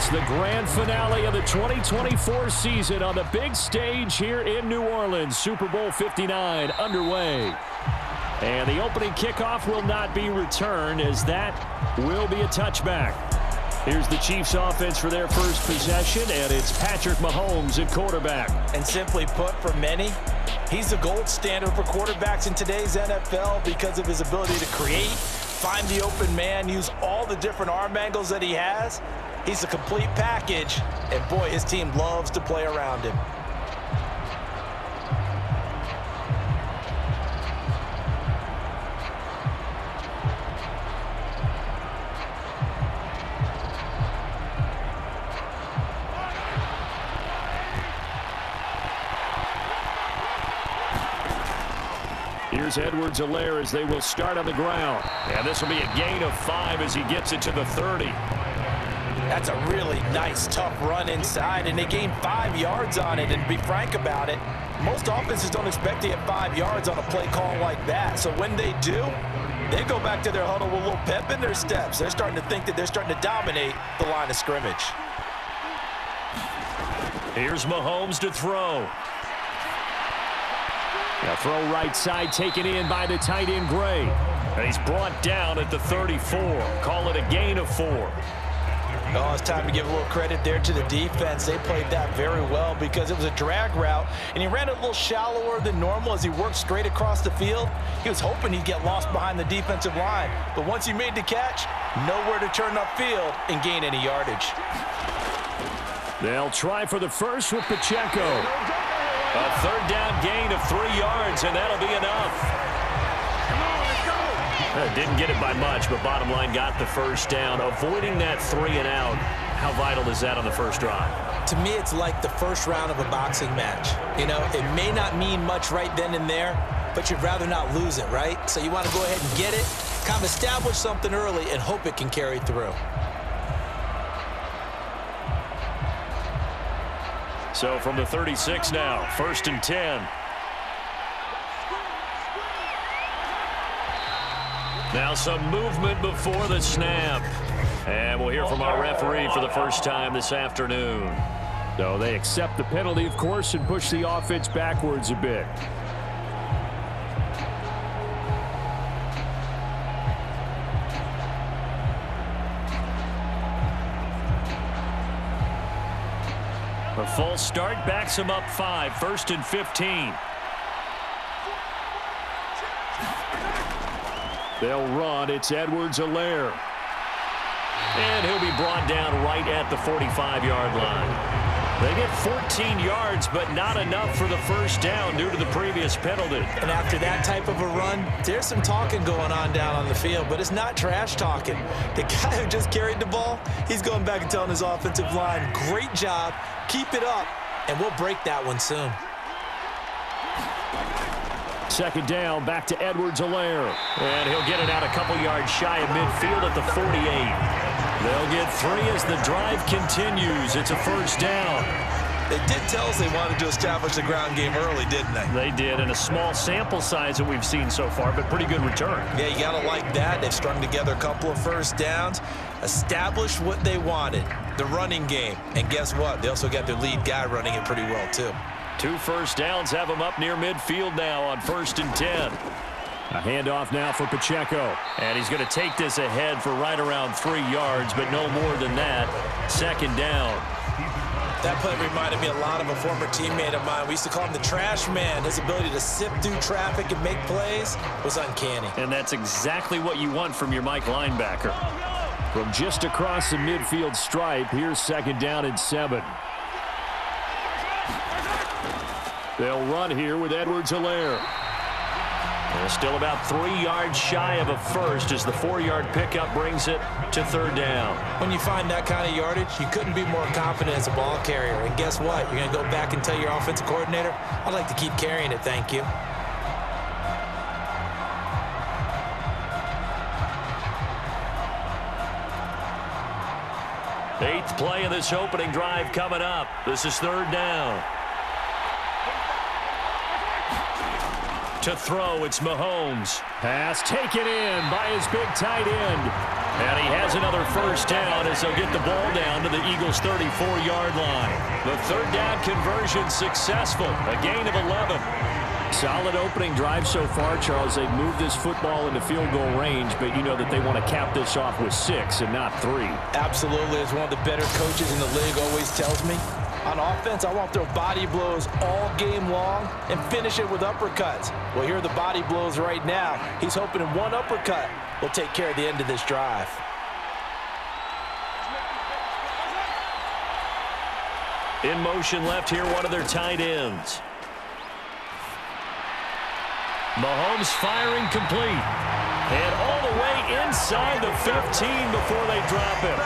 It's the grand finale of the 2024 season on the big stage here in New Orleans. Super Bowl 59 underway. And the opening kickoff will not be returned, as that will be a touchback. Here's the Chiefs offense for their first possession, and it's Patrick Mahomes at quarterback. And simply put, for many, he's the gold standard for quarterbacks in today's NFL because of his ability to create, find the open man, use all the different arm angles that he has. He's a complete package, and boy, his team loves to play around him. Here's Edwards-Helaire as they will start on the ground. And this will be a gain of 5 as he gets it to the 30. That's a really nice, tough run inside, and they gained 5 yards on it. And to be frank about it, most offenses don't expect to get 5 yards on a play call like that. So when they do, they go back to their huddle with a little pep in their steps. They're starting to think that they're starting to dominate the line of scrimmage. Here's Mahomes to throw. A throw right side taken in by the tight end Gray. And he's brought down at the 34. Call it a gain of 4. Oh, it's time to give a little credit there to the defense. They played that very well because it was a drag route, and he ran it a little shallower than normal as he worked straight across the field. He was hoping he'd get lost behind the defensive line, but once he made the catch, nowhere to turn upfield and gain any yardage. They'll try for the first with Pacheco. A third down gain of 3 yards, and that'll be enough. Didn't get it by much, but bottom line got the first down. Avoiding that 3 and out, how vital is that on the first drive? To me, it's like the first round of a boxing match. You know, it may not mean much right then and there, but you'd rather not lose it, right? So you want to go ahead and get it, kind of establish something early, and hope it can carry through. So from the 36 now, 1st and 10. Now some movement before the snap. And we'll hear from our referee for the first time this afternoon. So they accept the penalty, of course, and push the offense backwards a bit. A false start backs him up 5, 1st and 15. They'll run. It's Edwards-Helaire. And he'll be brought down right at the 45-yard line. They get 14 yards, but not enough for the first down due to the previous penalty. And after that type of a run, there's some talking going on down on the field, but it's not trash talking. The guy who just carried the ball, he's going back and telling his offensive line, great job, keep it up, and we'll break that one soon. Second down, back to Edwards-Helaire. And he'll get it out a couple yards shy of midfield at the 48. They'll get 3 as the drive continues. It's a first down. They did tell us they wanted to establish the ground game early, didn't they? They did, and a small sample size that we've seen so far, but pretty good return. Yeah, you got to like that. They've strung together a couple of first downs, established what they wanted, the running game. And guess what? They also got their lead guy running it pretty well, too. 2 first downs have him up near midfield now on 1st and 10. A handoff now for Pacheco. And he's going to take this ahead for right around 3 yards, but no more than that. Second down. That play reminded me a lot of a former teammate of mine. We used to call him the trash man. His ability to sift through traffic and make plays was uncanny. And that's exactly what you want from your Mike linebacker. From just across the midfield stripe, here's 2nd down and 7. They'll run here with Edwards-Helaire. Still about 3 yards shy of a first as the 4-yard pickup brings it to 3rd down. When you find that kind of yardage, you couldn't be more confident as a ball carrier. And guess what? You're going to go back and tell your offensive coordinator, I'd like to keep carrying it, thank you. Eighth play of this opening drive coming up. This is 3rd down. To throw, it's Mahomes. Pass taken in by his big tight end. And he has another first down as they'll get the ball down to the Eagles' 34-yard line. The third down conversion successful. A gain of 11. Solid opening drive so far, Charles. They've moved this football into field goal range, but you know that they want to cap this off with 6 and not 3. Absolutely. As one of the better coaches in the league always tells me, on offense, I want to throw body blows all game long and finish it with uppercuts. Well, here are the body blows right now. He's hoping in one uppercut will take care of the end of this drive. In motion left here, one of their tight ends. Mahomes firing complete. And all the way inside the 15 before they drop him.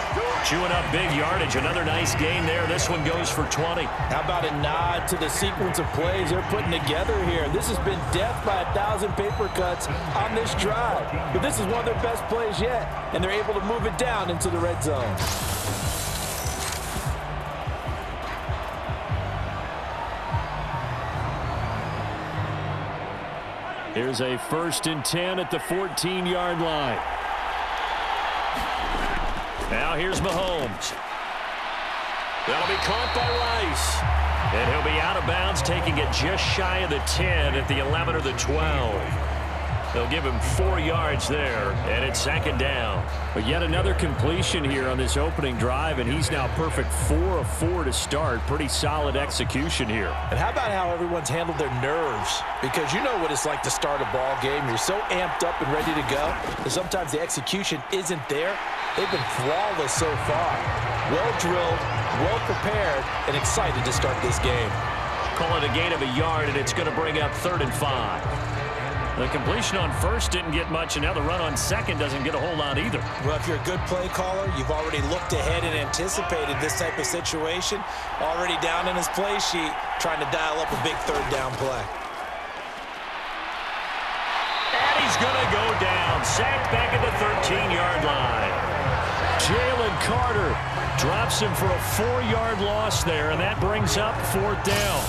Chewing up big yardage. Another nice gain there. This one goes for 20. How about a nod to the sequence of plays they're putting together here? This has been death by 1,000 paper cuts on this drive. But this is one of their best plays yet. And they're able to move it down into the red zone. Here's a 1st and 10 at the 14-yard line. Now here's Mahomes. That'll be caught by Rice. And he'll be out of bounds, taking it just shy of the 10 at the 11 or the 12. They'll give him 4 yards there, and it's 2nd down. But yet another completion here on this opening drive, and he's now perfect 4 of 4 to start. Pretty solid execution here. And how about how everyone's handled their nerves? Because you know what it's like to start a ball game. You're so amped up and ready to go, and sometimes the execution isn't there. They've been flawless so far. Well-drilled, well-prepared, and excited to start this game. Call it a gain of a yard, and it's going to bring up 3rd and 5. The completion on 1st didn't get much, and now the run on 2nd doesn't get a whole lot either. Well, if you're a good play caller, you've already looked ahead and anticipated this type of situation. Already down in his play sheet, trying to dial up a big 3rd down play. And he's going to go down. Sacked back at the 13-yard line. Jalen Carter drops him for a 4-yard loss there, and that brings up 4th down.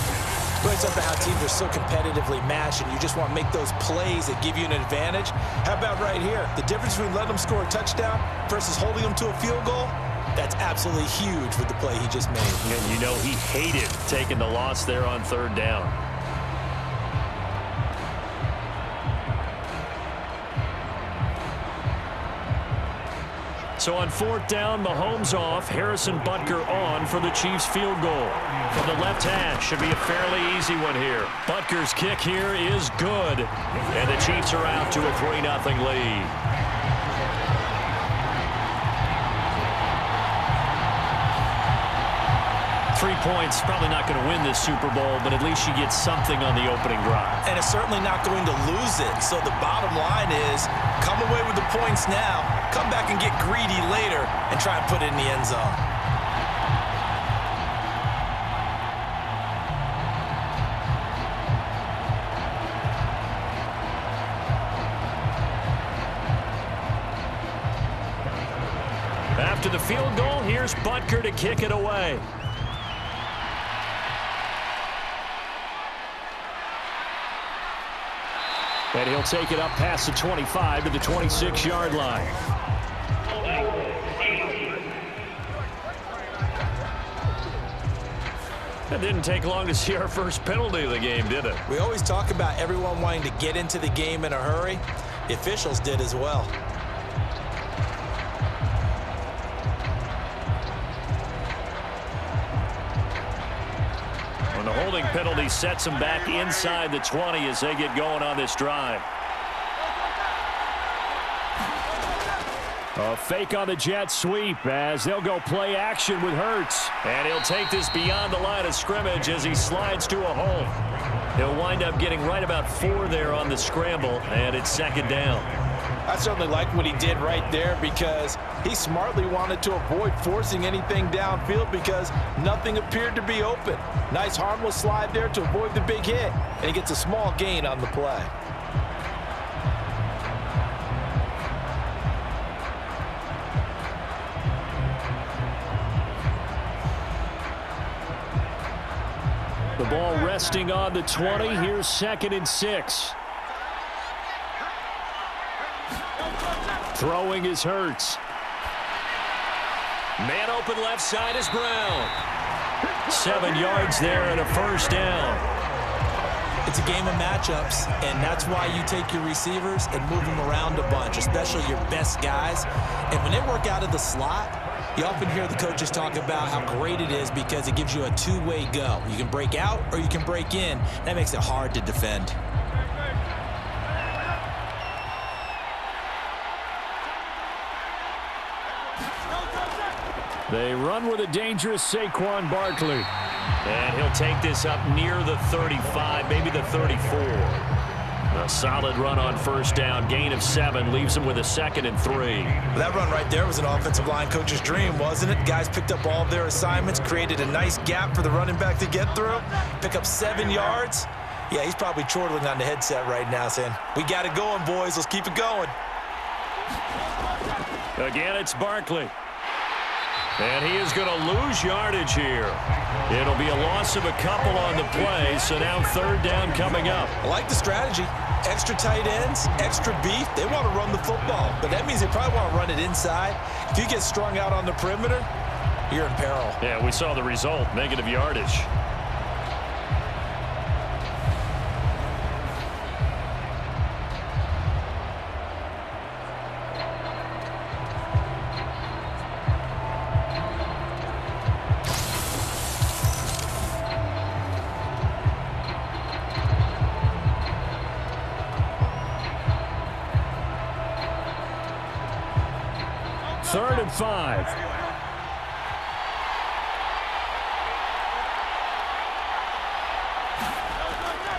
But it's about how teams are so competitively matched, and you just want to make those plays that give you an advantage. How about right here? The difference between letting them score a touchdown versus holding them to a field goal, that's absolutely huge with the play he just made. And you know he hated taking the loss there on 3rd down. So on 4th down, Mahomes off, Harrison Butker on for the Chiefs field goal. From the left hash, should be a fairly easy one here. Butker's kick here is good. And the Chiefs are out to a 3-0 lead. Three points, probably not going to win this Super Bowl, but at least you get something on the opening drive. And it's certainly not going to lose it. So the bottom line is, come away with the points now, come back and get greedy later, and try and put it in the end zone. After the field goal, here's Butker to kick it away. And he'll take it up past the 25 to the 26-yard line. It didn't take long to see our first penalty of the game, did it? We always talk about everyone wanting to get into the game in a hurry. The officials did as well. When the holding penalty sets them back inside the 20 as they get going on this drive. A fake on the jet sweep as they'll go play action with Hurts. And he'll take this beyond the line of scrimmage as he slides to a hole. He'll wind up getting right about 4 there on the scramble, and it's 2nd down. I certainly like what he did right there because he smartly wanted to avoid forcing anything downfield because nothing appeared to be open. Nice harmless slide there to avoid the big hit, and he gets a small gain on the play. The ball resting on the 20. Here's 2nd and 6. Throwing is Hurts. Man open left side is Brown. 7 yards there and a first down. It's a game of matchups, and that's why you take your receivers and move them around a bunch, especially your best guys. And when they work out of the slot, you often hear the coaches talk about how great it is because it gives you a two-way go. You can break out or you can break in. That makes it hard to defend. They run with a dangerous Saquon Barkley. And he'll take this up near the 35, maybe the 34. A solid run on first down, gain of 7, leaves him with a 2nd and 3. That run right there was an offensive line coach's dream, wasn't it? Guys picked up all of their assignments, created a nice gap for the running back to get through, pick up 7 yards. Yeah, he's probably chortling on the headset right now saying, we got it going, boys. Let's keep it going. Again, it's Barkley. And he is going to lose yardage here. It'll be a loss of a couple on the play, so now 3rd down coming up. I like the strategy. Extra tight ends, extra beef. They want to run the football, but that means they probably want to run it inside. If you get strung out on the perimeter, you're in peril. Yeah, we saw the result, negative yardage. Third and 5.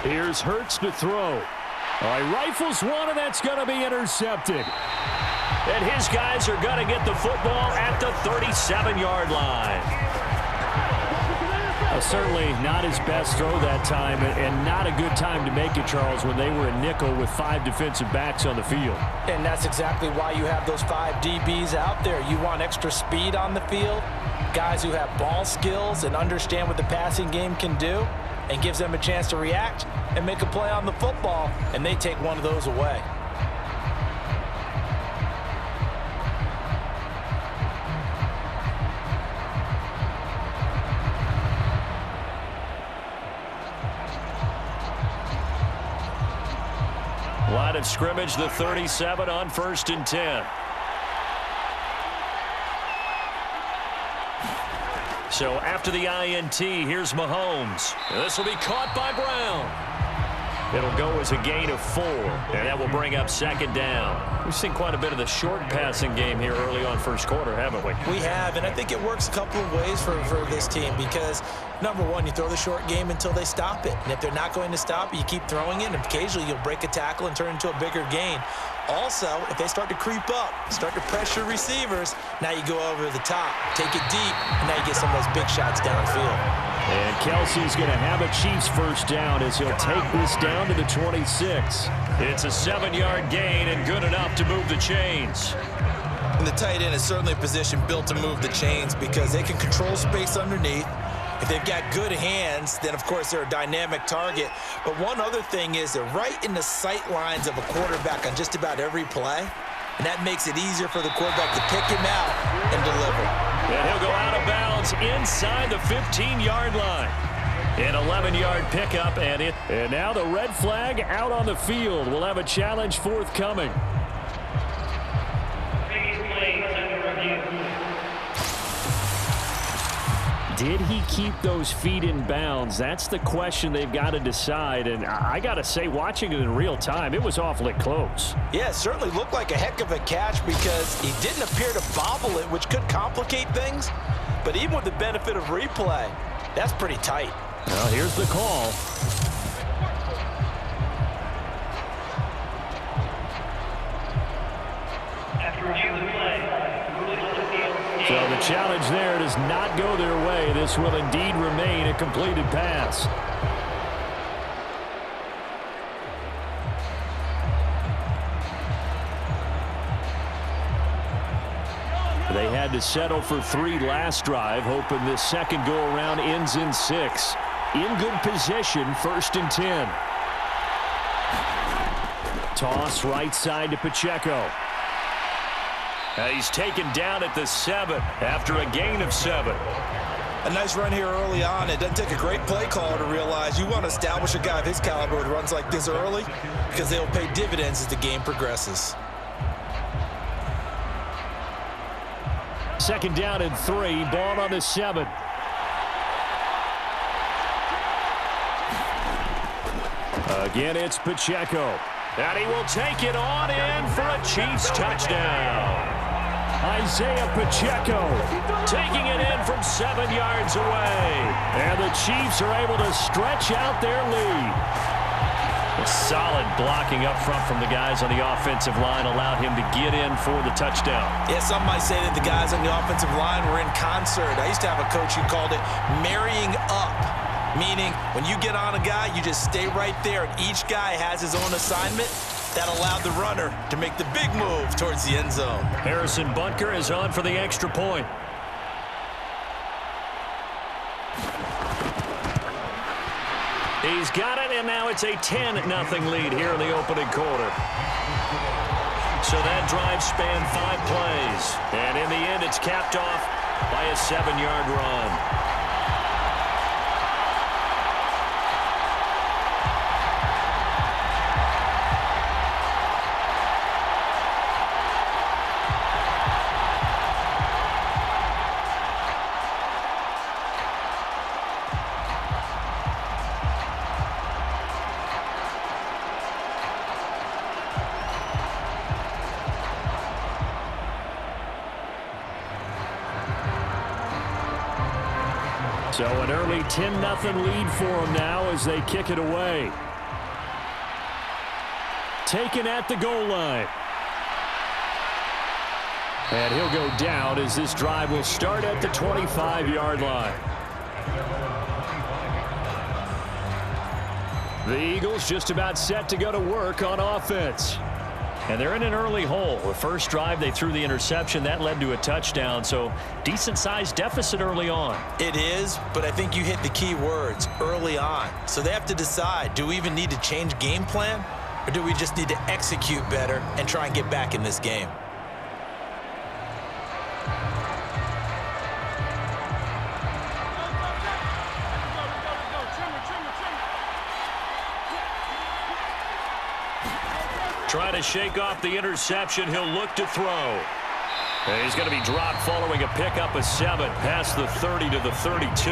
Here's Hurts to throw. All right, rifles one, and that's going to be intercepted. And his guys are going to get the football at the 37-yard line. Certainly not his best throw that time, and not a good time to make it, Charles, when they were a nickel with 5 defensive backs on the field. And that's exactly why you have those 5 DBs out there. You want extra speed on the field, guys who have ball skills and understand what the passing game can do, and gives them a chance to react and make a play on the football, and they take one of those away. Line of scrimmage, the 37 on 1st and 10. So after the INT, here's Mahomes. This will be caught by Brown. It'll go as a gain of 4, and that will bring up 2nd down. We've seen quite a bit of the short passing game here early on first quarter, haven't we? We have, and I think it works a couple of ways for this team because, number one, you throw the short game until they stop it. And if they're not going to stop it, you keep throwing it, and occasionally you'll break a tackle and turn it into a bigger gain. Also, if they start to creep up, start to pressure receivers, now you go over the top, take it deep, and now you get some of those big shots downfield. And Kelsey's going to have a Chiefs first down as he'll take this down to the 26. It's a 7-yard gain and good enough to move the chains. And the tight end is certainly a position built to move the chains because they can control space underneath. If they've got good hands, then, of course, they're a dynamic target. But one other thing is they're right in the sight lines of a quarterback on just about every play. And that makes it easier for the quarterback to pick him out and deliver. And he'll go out of bounds inside the 15-yard line. An 11-yard pickup, and now the red flag out on the field. We'll have a challenge forthcoming. Did he keep those feet in bounds? That's the question they've got to decide. And I got to say, watching it in real time, it was awfully close. Yeah, it certainly looked like a heck of a catch because he didn't appear to bobble it, which could complicate things. But even with the benefit of replay, that's pretty tight. Well, here's the call. So the challenge there does not go their way. This will indeed remain a completed pass. They had to settle for 3 last drive, hoping this second go-around ends in 6. In good position, 1st and 10. Toss right side to Pacheco. He's taken down at the 7 after a gain of 7. A nice run here early on. It doesn't take a great play caller to realize you want to establish a guy of his caliber with runs like this early because they'll pay dividends as the game progresses. 2nd down and 3. Ball on the 7. Again, it's Pacheco. And he will take it on in for a Chiefs touchdown. Isaiah Pacheco taking it in from 7 yards away. And the Chiefs are able to stretch out their lead. A solid blocking up front from the guys on the offensive line allowed him to get in for the touchdown. Yeah, some might say that the guys on the offensive line were in concert. I used to have a coach who called it marrying up, meaning when you get on a guy, you just stay right there, and each guy has his own assignment. That allowed the runner to make the big move towards the end zone. Harrison Bunker is on for the extra point. He's got it, and now it's a 10-0 lead here in the opening quarter. So that drive spanned 5 plays. And in the end, it's capped off by a 7-yard run. So an early 10-0 lead for them now as they kick it away. Taken at the goal line. And he'll go down as this drive will start at the 25-yard line. The Eagles just about set to go to work on offense. And they're in an early hole. The first drive, they threw the interception. That led to a touchdown, so decent-sized deficit early on. It is, but I think you hit the key words, early on. So they have to decide, do we even need to change game plan, or do we just need to execute better and try and get back in this game? Trying to shake off the interception. He'll look to throw. And he's going to be dropped following a pickup of 7 past the 30 to the 32.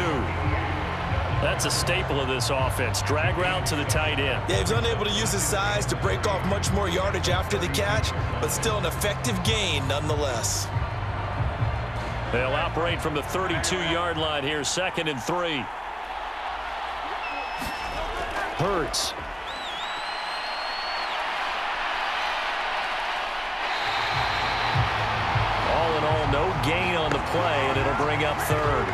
That's a staple of this offense. Drag route to the tight end. Yeah, he's unable to use his size to break off much more yardage after the catch, but still an effective gain nonetheless. They'll operate from the 32-yard line here, 2nd and 3. Hurts. No gain on the play, and it'll bring up 3rd.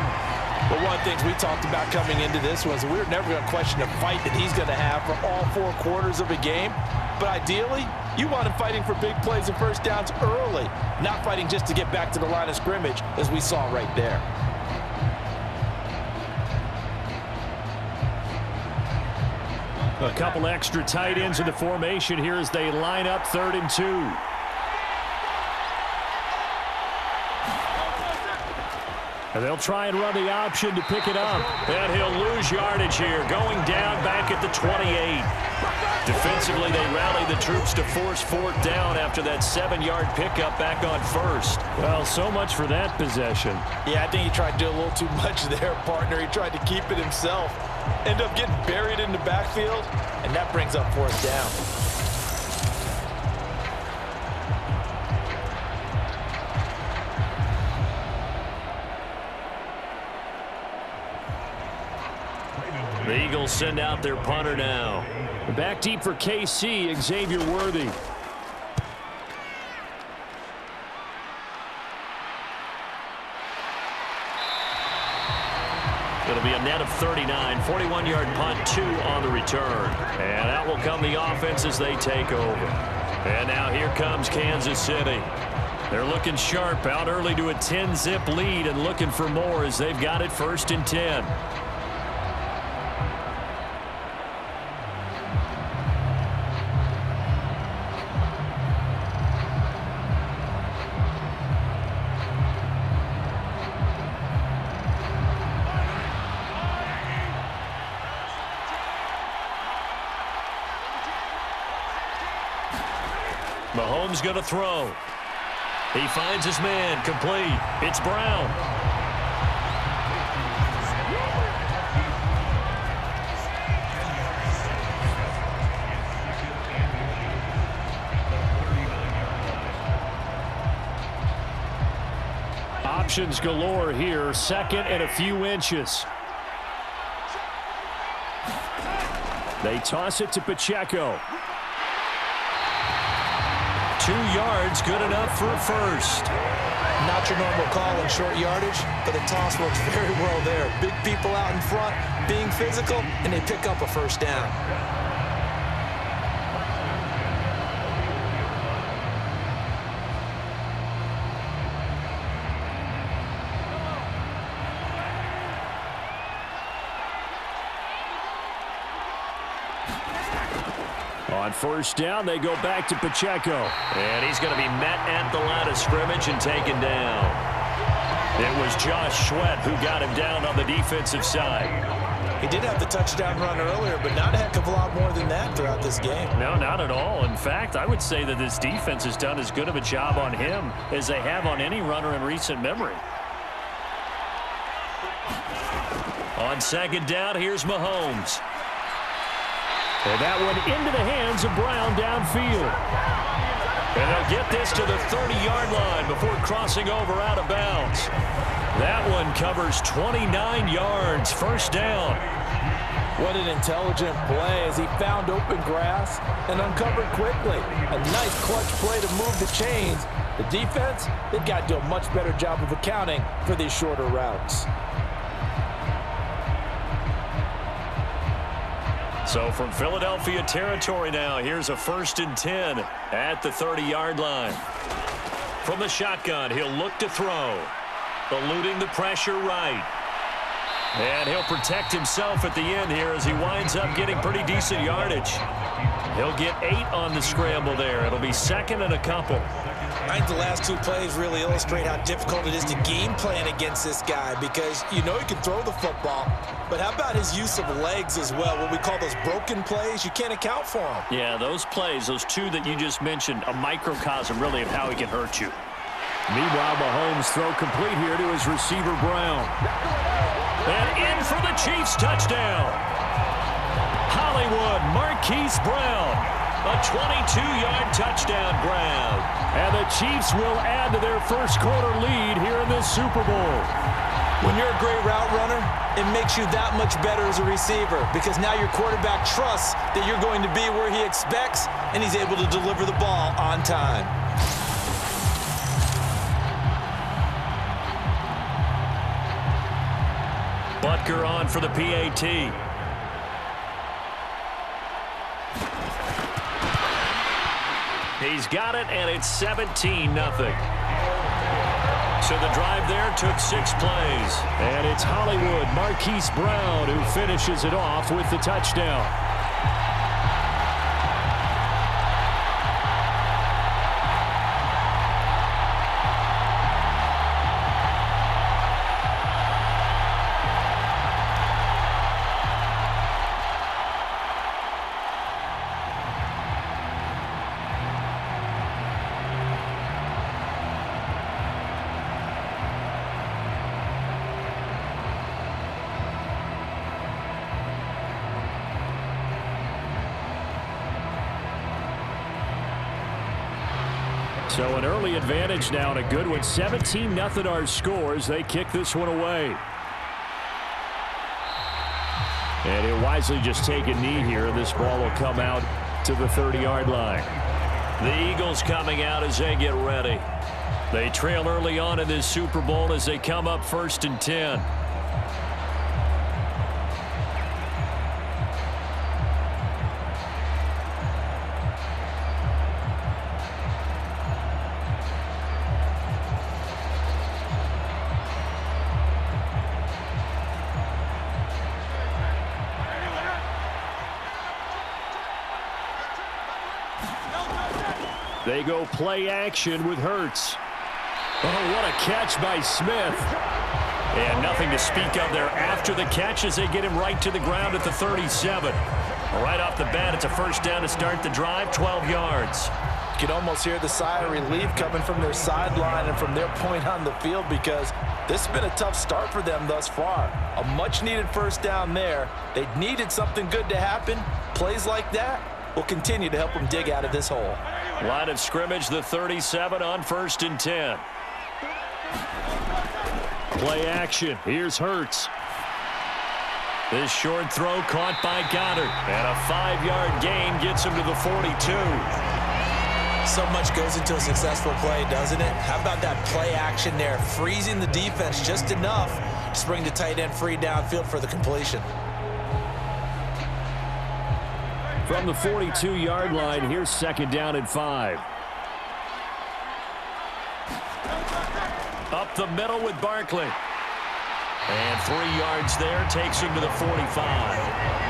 Well, one of the things we talked about coming into this was we're never going to question the fight that he's going to have for all 4 quarters of a game. But ideally, you want him fighting for big plays and first downs early, not fighting just to get back to the line of scrimmage, as we saw right there. A couple extra tight ends in the formation here as they line up 3rd and 2. And they'll try and run the option to pick it up. And he'll lose yardage here, going down back at the 28. Defensively, they rally the troops to force 4th down after that 7-yard pickup back on 1st. Well, so much for that possession. Yeah, I think he tried to do a little too much there, partner. He tried to keep it himself. End up getting buried in the backfield, and that brings up 4th down. The Eagles send out their punter now. Back deep for KC, Xavier Worthy. It'll be a net of 39, 41-yard punt, 2 on the return. And out will come the offense as they take over. And now here comes Kansas City. They're looking sharp, out early to a 10-zip lead and looking for more as they've got it 1st and 10. Mahomes going to throw. He finds his man, complete. It's Brown. Options galore here. Second and a few inches. They toss it to Pacheco. 2 yards, good enough for a first. Not your normal call in short yardage, but the toss works very well there. Big people out in front, being physical, and they pick up a first down. On first down, they go back to Pacheco. And he's going to be met at the line of scrimmage and taken down. It was Josh Sweat who got him down on the defensive side. He did have the touchdown run earlier, but not a heck of a lot more than that throughout this game. No, not at all. In fact, I would say that this defense has done as good of a job on him as they have on any runner in recent memory. On second down, here's Mahomes. And that one into the hands of Brown downfield. And they'll get this to the 30-yard line before crossing over out of bounds. That one covers 29 yards, first down. What an intelligent play as he found open grass and uncovered quickly. A nice clutch play to move the chains. The defense, they've got to do a much better job of accounting for these shorter routes. So from Philadelphia territory now, here's a 1st and 10 at the 30-yard line. From the shotgun, he'll look to throw. Eluding the pressure right. And he'll protect himself at the end here as he winds up getting pretty decent yardage. He'll get 8 on the scramble there. It'll be 2nd and a couple. I think the last 2 plays really illustrate how difficult it is to game plan against this guy because you know he can throw the football, but how about his use of legs as well? What we call those broken plays, you can't account for them. Yeah, those plays, those 2 that you just mentioned, a microcosm really of how he can hurt you. Meanwhile, Mahomes throw complete here to his receiver, Brown. And in for the Chiefs touchdown. Hollywood, Marquise Brown. A 22-yard touchdown grab. And the Chiefs will add to their first quarter lead here in this Super Bowl. When you're a great route runner, it makes you that much better as a receiver because now your quarterback trusts that you're going to be where he expects and he's able to deliver the ball on time. Butker on for the PAT. He's got it, and it's 17-0. So the drive there took 6 plays. And it's Hollywood, Marquise Brown, who finishes it off with the touchdown. So an early advantage now and a good one. 17-0 our scores. They kick this one away. And he'll wisely just take a knee here. This ball will come out to the 30-yard line. The Eagles coming out as they get ready. They trail early on in this Super Bowl as they come up 1st and 10. They go play action with Hurts. Oh, what a catch by Smith. And nothing to speak of there after the catch as they get him right to the ground at the 37. Right off the bat, it's a first down to start the drive, 12 yards. You can almost hear the sigh of relief coming from their sideline and from their point on the field, because this has been a tough start for them thus far. A much-needed first down there. They needed something good to happen. Plays like that will continue to help them dig out of this hole. Line of scrimmage, the 37 on 1st and 10. Play action. Here's Hurts. This short throw caught by Goddard. And a 5-yard gain gets him to the 42. So much goes into a successful play, doesn't it? How about that play action there? Freezing the defense just enough to bring the tight end free downfield for the completion. From the 42-yard line, here's 2nd down and 5. Up the middle with Barkley. And 3 yards there takes him to the 45.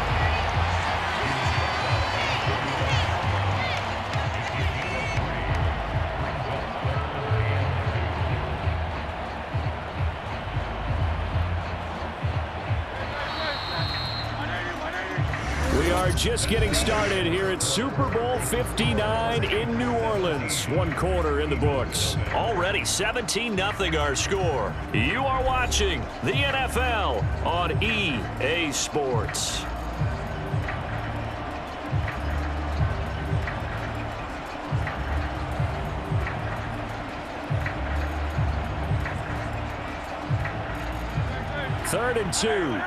We are just getting started here at Super Bowl 59 in New Orleans. 1 quarter in the books. Already 17-0 our score. You are watching the NFL on EA Sports. Third and 2.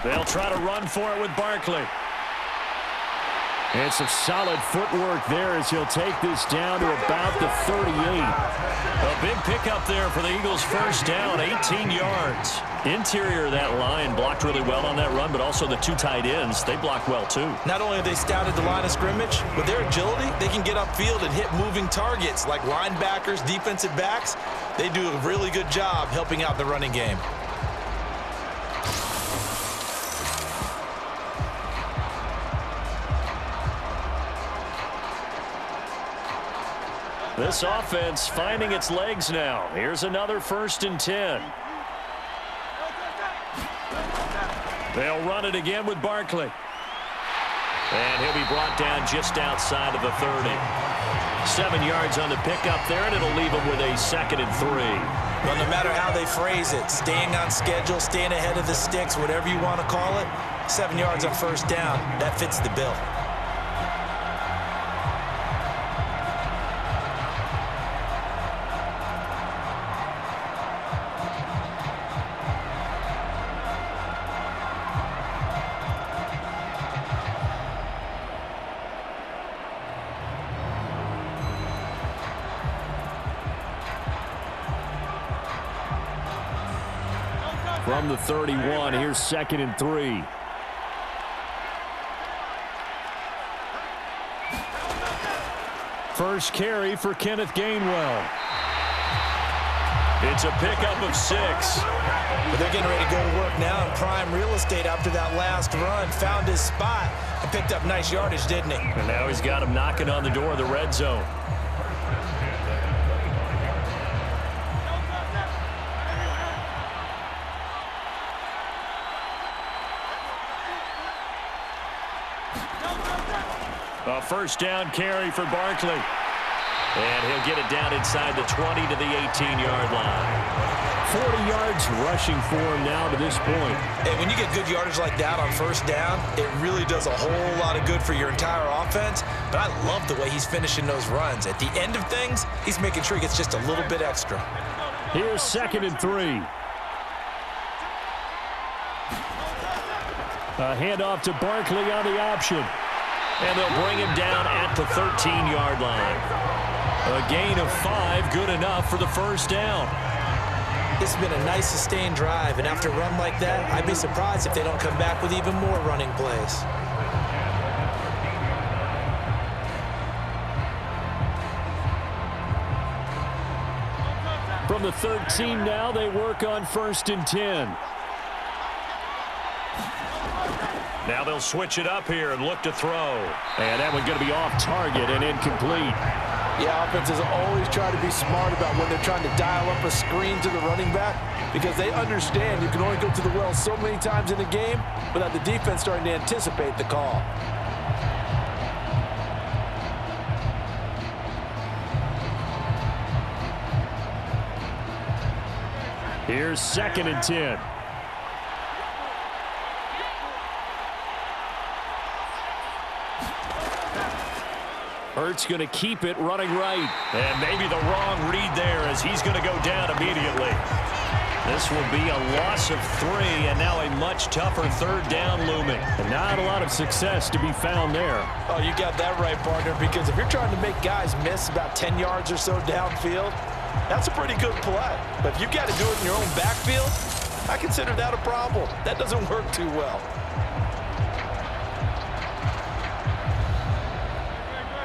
They'll try to run for it with Barkley. And some solid footwork there as he'll take this down to about the 38. A big pickup there for the Eagles' first down, 18 yards. Interior of that line blocked really well on that run, but also the 2 tight ends, they blocked well too. Not only have they scouted the line of scrimmage, with their agility, they can get upfield and hit moving targets like linebackers, defensive backs. They do a really good job helping out the running game. This offense finding its legs now. Here's another 1st and 10. They'll run it again with Barkley. And he'll be brought down just outside of the 30. 7 yards on the pickup there, and it'll leave him with a 2nd and 3. Well, no matter how they phrase it, staying on schedule, staying ahead of the sticks, whatever you want to call it, 7 yards on first down, that fits the bill. From the 31, here's 2nd and 3. First carry for Kenneth Gainwell. It's a pickup of 6. But they're getting ready to go to work now in prime real estate after that last run. Found his spot and picked up nice yardage, didn't he? And now he's got him knocking on the door of the red zone. A first down carry for Barkley. And he'll get it down inside the 20 to the 18-yard line. 40 yards rushing for him now to this point. And when you get good yardage like that on first down, it really does a whole lot of good for your entire offense. But I love the way he's finishing those runs. At the end of things, he's making sure he gets just a little bit extra. Here's 2nd and 3. A handoff to Barkley on the option. And they'll bring him down at the 13-yard line. A gain of 5, good enough for the first down. This has been a nice sustained drive, and after a run like that, I'd be surprised if they don't come back with even more running plays. From the 13 now, they work on 1st and 10. Now they'll switch it up here and look to throw. And that one's going to be off target and incomplete. Yeah, offenses always try to be smart about when they're trying to dial up a screen to the running back because they understand you can only go to the well so many times in a game without the defense starting to anticipate the call. Here's 2nd and 10. Hurts going to keep it running right. And maybe the wrong read there as he's going to go down immediately. This will be a loss of 3, and now a much tougher 3rd down looming. And not a lot of success to be found there. Oh, you got that right, partner, because if you're trying to make guys miss about 10 yards or so downfield, that's a pretty good play. But if you've got to do it in your own backfield, I consider that a problem. That doesn't work too well.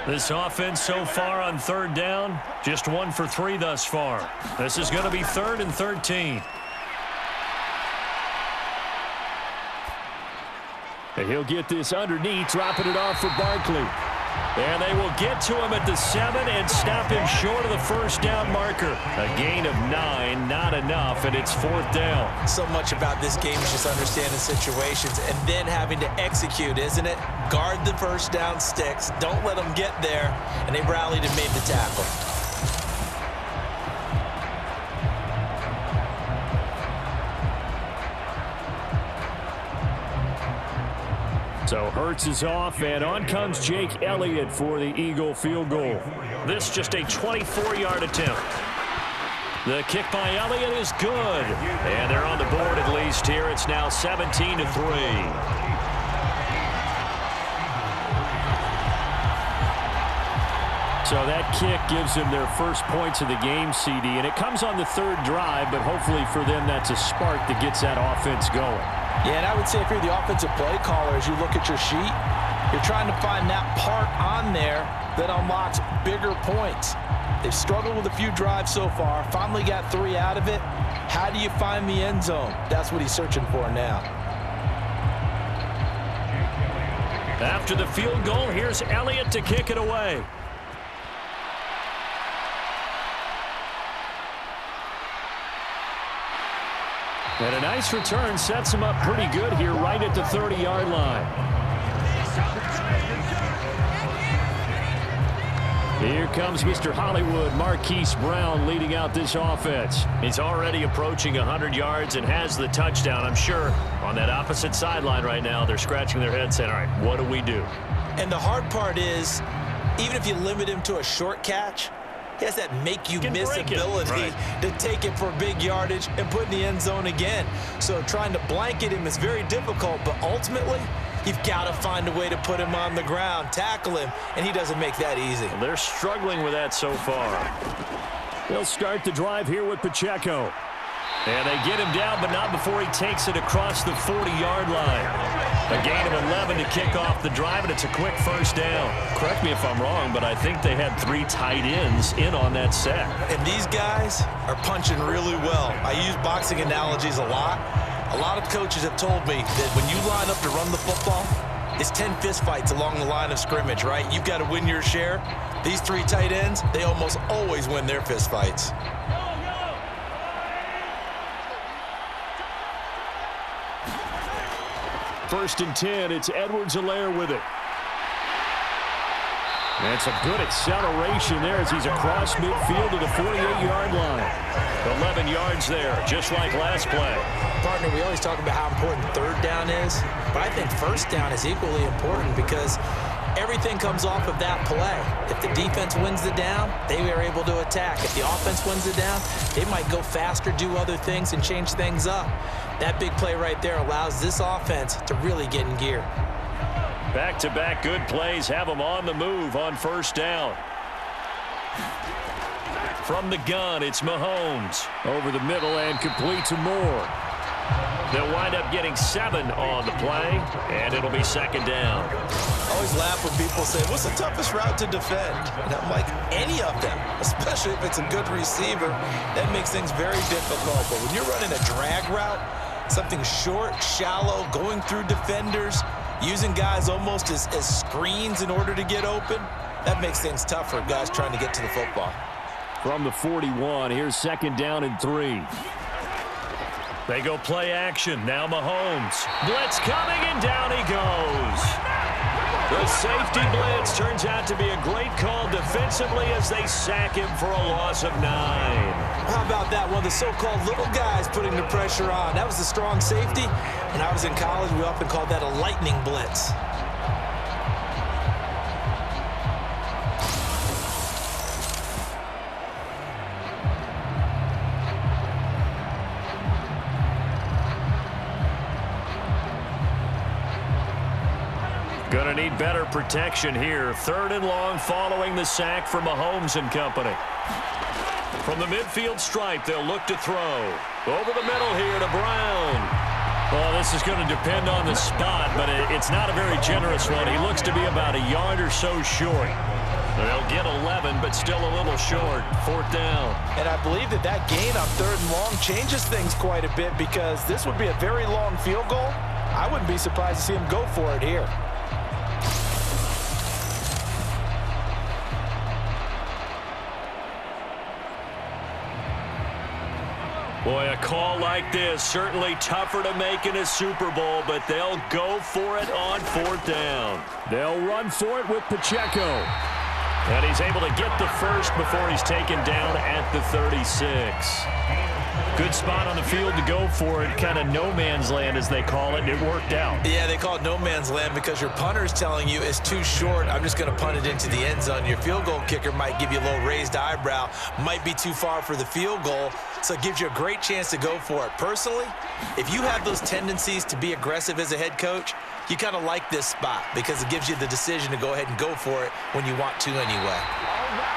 This offense so far on 3rd down, just 1 for 3 thus far. This is going to be 3rd and 13. And he'll get this underneath, dropping it off for Barkley. And they will get to him at the 7 and stop him short of the 1st down marker. A gain of 9, not enough, and it's 4th down. So much about this game is just understanding situations and then having to execute, isn't it? Guard the 1st down sticks. Don't let them get there. And they rallied and made the tackle. So Hurts is off, and on comes Jake Elliott for the Eagle field goal. This just a 24-yard attempt. The kick by Elliott is good. And they're on the board at least here. It's now 17-3. So that kick gives them their first points of the game, CD. And it comes on the 3rd drive, but hopefully for them that's a spark that gets that offense going. Yeah, and I would say if you're the offensive play caller, as you look at your sheet, you're trying to find that part on there that unlocks bigger points. They've struggled with a few drives so far, finally got 3 out of it. How do you find the end zone? That's what he's searching for now. After the field goal, here's Elliott to kick it away. And a nice return sets him up pretty good here right at the 30-yard line. Here comes Mr. Hollywood, Marquise Brown, leading out this offense. He's already approaching 100 yards and has the touchdown. I'm sure on that opposite sideline right now, they're scratching their heads saying, all right, what do we do? And the hard part is, even if you limit him to a short catch, he has that make-you-miss ability to take it for big yardage and put in the end zone again. So trying to blanket him is very difficult, but ultimately, you've got to find a way to put him on the ground, tackle him, and he doesn't make that easy. Well, they're struggling with that so far. They'll start the drive here with Pacheco. And they get him down, but not before he takes it across the 40-yard line. A gain of 11 to kick off the drive, and it's a quick 1st down. Correct me if I'm wrong, but I think they had 3 tight ends in on that set. And these guys are punching really well. I use boxing analogies a lot. A lot of coaches have told me that when you line up to run the football, it's 10 fistfights along the line of scrimmage, right? You've got to win your share. These 3 tight ends, they almost always win their fistfights. 1st and 10, it's Edwards-Helaire with it. That's a good acceleration there as he's across midfield to the 48-yard line. 11 yards there, just like last play. Partner, we always talk about how important 3rd down is, but I think 1st down is equally important because everything comes off of that play. If the defense wins the down, they are able to attack. If the offense wins the down, they might go faster, do other things, and change things up. That big play right there allows this offense to really get in gear. Back-to-back good plays have them on the move on 1st down. From the gun, it's Mahomes. Over the middle and complete to Moore. They'll wind up getting 7 on the play, and it'll be 2nd down. I always laugh when people say, what's the toughest route to defend? And I'm like, any of them, especially if it's a good receiver. That makes things very difficult. But when you're running a drag route, something short, shallow, going through defenders, using guys almost as screens in order to get open, That makes things tough for guys trying to get to the football. From the 41, here's 2nd down and 3. They go play action. Now Mahomes. Blitz coming, and down he goes. The safety blitz turns out to be a great call defensively as they sack him for a loss of 9. How about that? One of the so-called little guys putting the pressure on. That was the strong safety. When I was in college, we often called that a lightning blitz. Going to need better protection here. 3rd and long following the sack for Mahomes and company. From the midfield stripe, they'll look to throw. Over the middle here to Brown. Well, this is going to depend on the spot, but it's not a very generous one. He looks to be about a yard or so short. They'll get 11, but still a little short. 4th down. And I believe that gain on 3rd and long changes things quite a bit because this would be a very long field goal. I wouldn't be surprised to see him go for it here. Boy, a call like this, certainly tougher to make in a Super Bowl, but they'll go for it on 4th down. They'll run for it with Pacheco. And he's able to get the first before he's taken down at the 36. Good spot on the field to go for it. Kind of no man's land, as they call it, and it worked out. Yeah, they call it no man's land because your punter's telling you it's too short. I'm just going to punt it into the end zone. Your field goal kicker might give you a little raised eyebrow. Might be too far for the field goal, so it gives you a great chance to go for it. Personally, if you have those tendencies to be aggressive as a head coach, you kind of like this spot because it gives you the decision to go ahead and go for it when you want to anyway.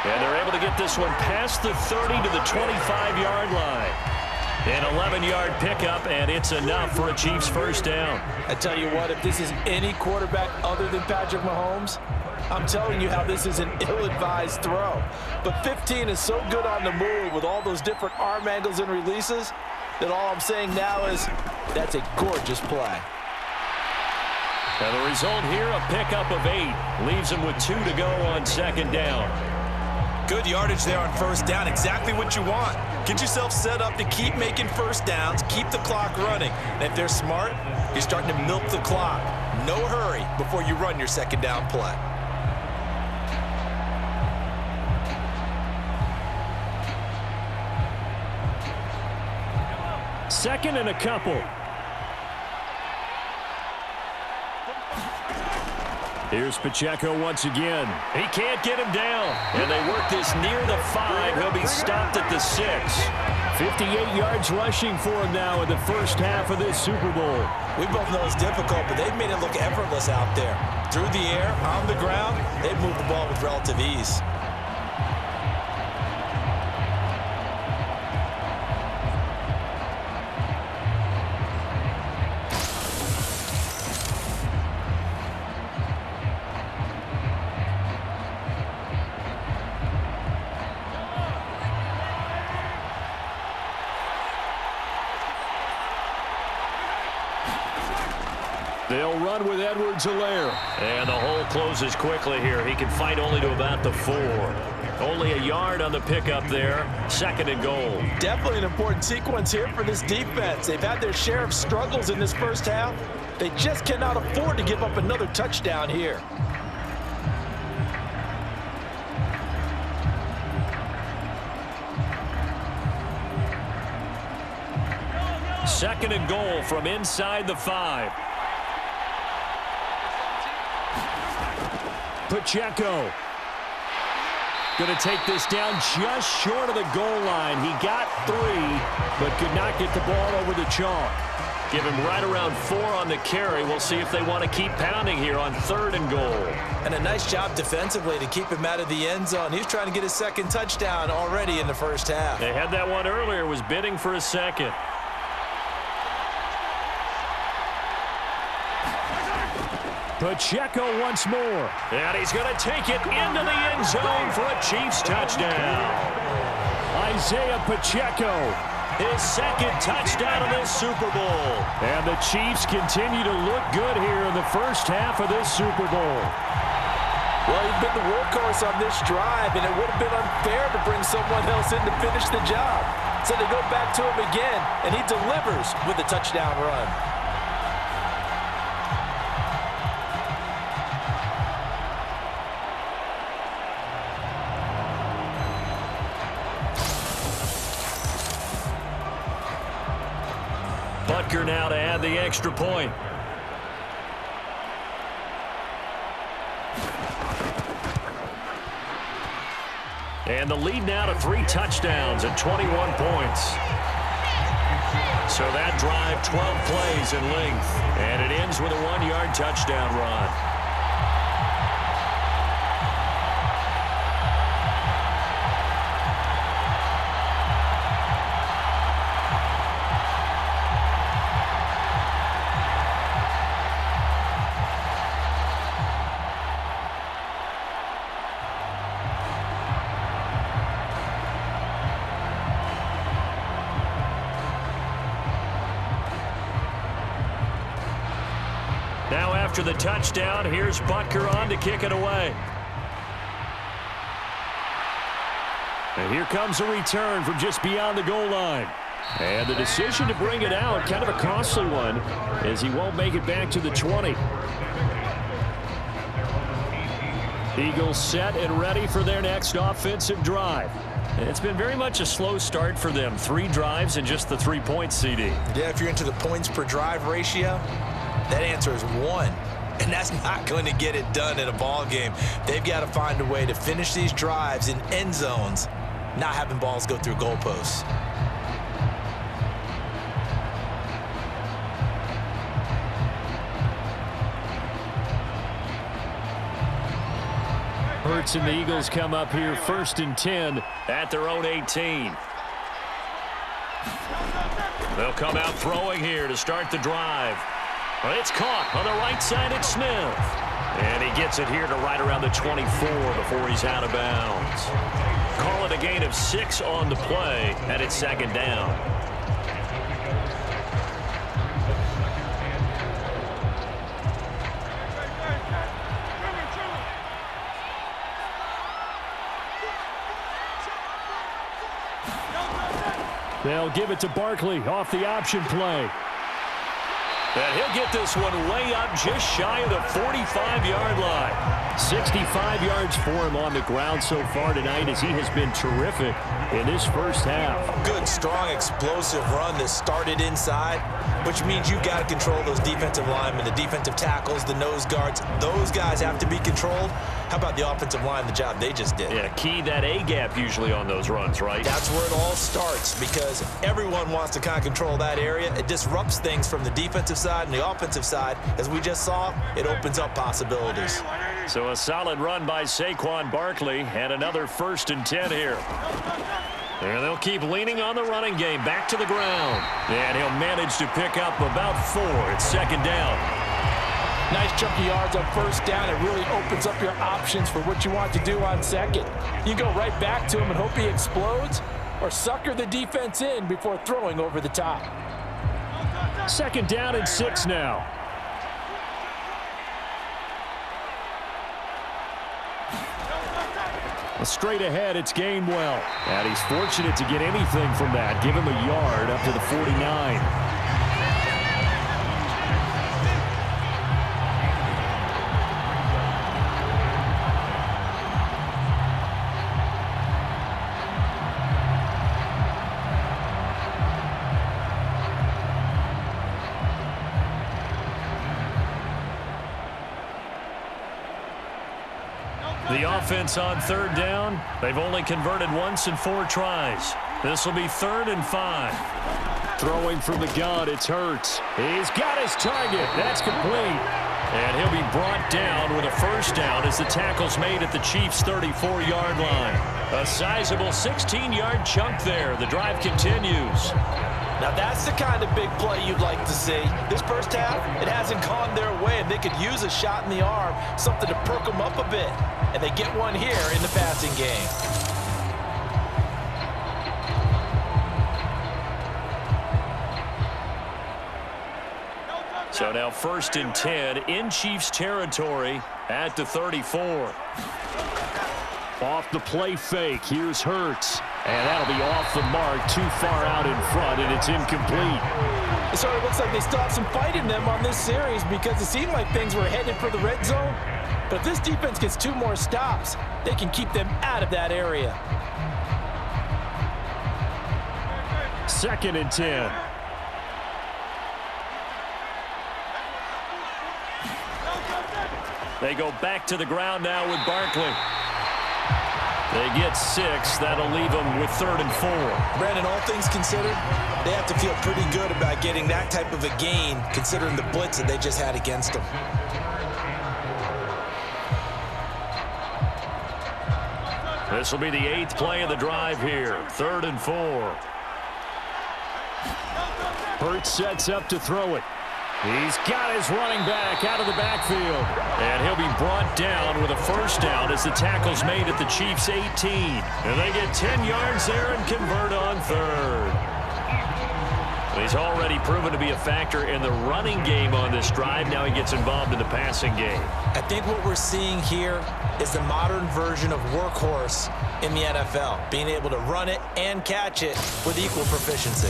And they're able to get this one past the 30 to the 25-yard line. An 11-yard pickup, and it's enough for a Chiefs 1st down. I tell you what, if this is any quarterback other than Patrick Mahomes, I'm telling you how this is an ill-advised throw. But 15 is so good on the move with all those different arm angles and releases that all I'm saying now is that's a gorgeous play. And the result here, a pickup of 8. Leaves him with 2 to go on 2nd down. Good yardage there on 1st down. Exactly what you want. Get yourself set up to keep making 1st downs, keep the clock running. And if they're smart, you're starting to milk the clock. No hurry before you run your 2nd down play. Second and a couple. Here's Pacheco once again. He can't get him down. And they work this near the 5. He'll be stopped at the 6. 58 yards rushing for him now in the first half of this Super Bowl. We both know it's difficult, but they've made it look effortless out there. Through the air, on the ground, they've moved the ball with relative ease. They'll run with Edwards-Helaire. And the hole closes quickly here. He can fight only to about the 4. Only a yard on the pickup there. 2nd and goal. Definitely an important sequence here for this defense. They've had their share of struggles in this first half. They just cannot afford to give up another touchdown here. Second and goal from inside the 5. Pacheco going to take this down just short of the goal line. He got 3, but could not get the ball over the chalk. Give him right around 4 on the carry. We'll see if they want to keep pounding here on 3rd and goal. And a nice job defensively to keep him out of the end zone. He's trying to get his 2nd touchdown already in the first half. They had that one earlier, was bidding for a 2nd. Pacheco once more. And he's going to take it into the end zone for a Chiefs touchdown. Isaiah Pacheco, his 2nd touchdown of this Super Bowl. And the Chiefs continue to look good here in the first half of this Super Bowl. Well, he's been the workhorse on this drive, and it would have been unfair to bring someone else in to finish the job. So they go back to him again, and he delivers with a touchdown run. Butker now to add the extra point. And the lead now to 3 touchdowns and 21 points. So that drive, 12 plays in length. And it ends with a 1-yard touchdown run. Now after the touchdown, here's Butker on to kick it away. And here comes a return from just beyond the goal line. And the decision to bring it out, kind of a costly one, as he won't make it back to the 20. Eagles set and ready for their next offensive drive. It's been very much a slow start for them. 3 drives and just the 3 points, CD. Yeah, if you're into the points per drive ratio, that answer is 1, and that's not going to get it done in a ball game. They've got to find a way to finish these drives in end zones, not having balls go through goalposts. Hurts and the Eagles come up here 1st and 10 at their own 18. They'll come out throwing here to start the drive. Well, it's caught on the right side. It's Smith. And he gets it here to right around the 24 before he's out of bounds. Call it a gain of 6 on the play, and it's 2nd down. They'll give it to Barkley off the option play. And he'll get this one way up just shy of the 45-yard line. 65 yards for him on the ground so far tonight as he has been terrific in this first half. Good, strong, explosive run that started inside, which means you've got to control those defensive linemen, the defensive tackles, the nose guards. Those guys have to be controlled. How about the offensive line, the job they just did? Yeah, key that A-gap usually on those runs, right? That's where it all starts because everyone wants to kind of control that area. It disrupts things from the defensive side and the offensive side. As we just saw, it opens up possibilities. So a solid run by Saquon Barkley and another 1st and 10 here. And they'll keep leaning on the running game back to the ground. And he'll manage to pick up about 4. It's 2nd down. Nice chunky yards on 1st down. It really opens up your options for what you want to do on 2nd. You go right back to him and hope he explodes or sucker the defense in before throwing over the top. 2nd down and 6 now. Straight ahead, it's Gainwell. And he's fortunate to get anything from that. Give him a yard up to the 49. The offense on 3rd down, they've only converted once in 4 tries. This will be 3rd and 5. Throwing from the gun, it's Hurts. He's got his target. That's complete. And he'll be brought down with a 1st down as the tackle's made at the Chiefs' 34-yard line. A sizable 16-yard chunk there. The drive continues. Now that's the kind of big play you'd like to see. This first half, it hasn't gone their way, and they could use a shot in the arm, something to perk them up a bit. And they get one here in the passing game. So now 1st and 10 in Chiefs territory at the 34. Off the play fake. Here's Hurts. And that'll be off the mark, too far out in front, and it's incomplete. It sort of looks like they still have some fight in them on this series because it seemed like things were headed for the red zone. But if this defense gets 2 more stops, they can keep them out of that area. 2nd and 10. They go back to the ground now with Barkley. They get 6. That'll leave them with 3rd and 4. Brandon, all things considered, they have to feel pretty good about getting that type of a gain considering the blitz that they just had against them. This will be the 8th play of the drive here. 3rd and 4. Hurts sets up to throw it. He's got his running back out of the backfield. And he'll be brought down with a 1st down as the tackle's made at the Chiefs' 18. And they get 10 yards there and convert on 3rd. He's already proven to be a factor in the running game on this drive. Now he gets involved in the passing game. I think what we're seeing here is the modern version of workhorse in the NFL, being able to run it and catch it with equal proficiency.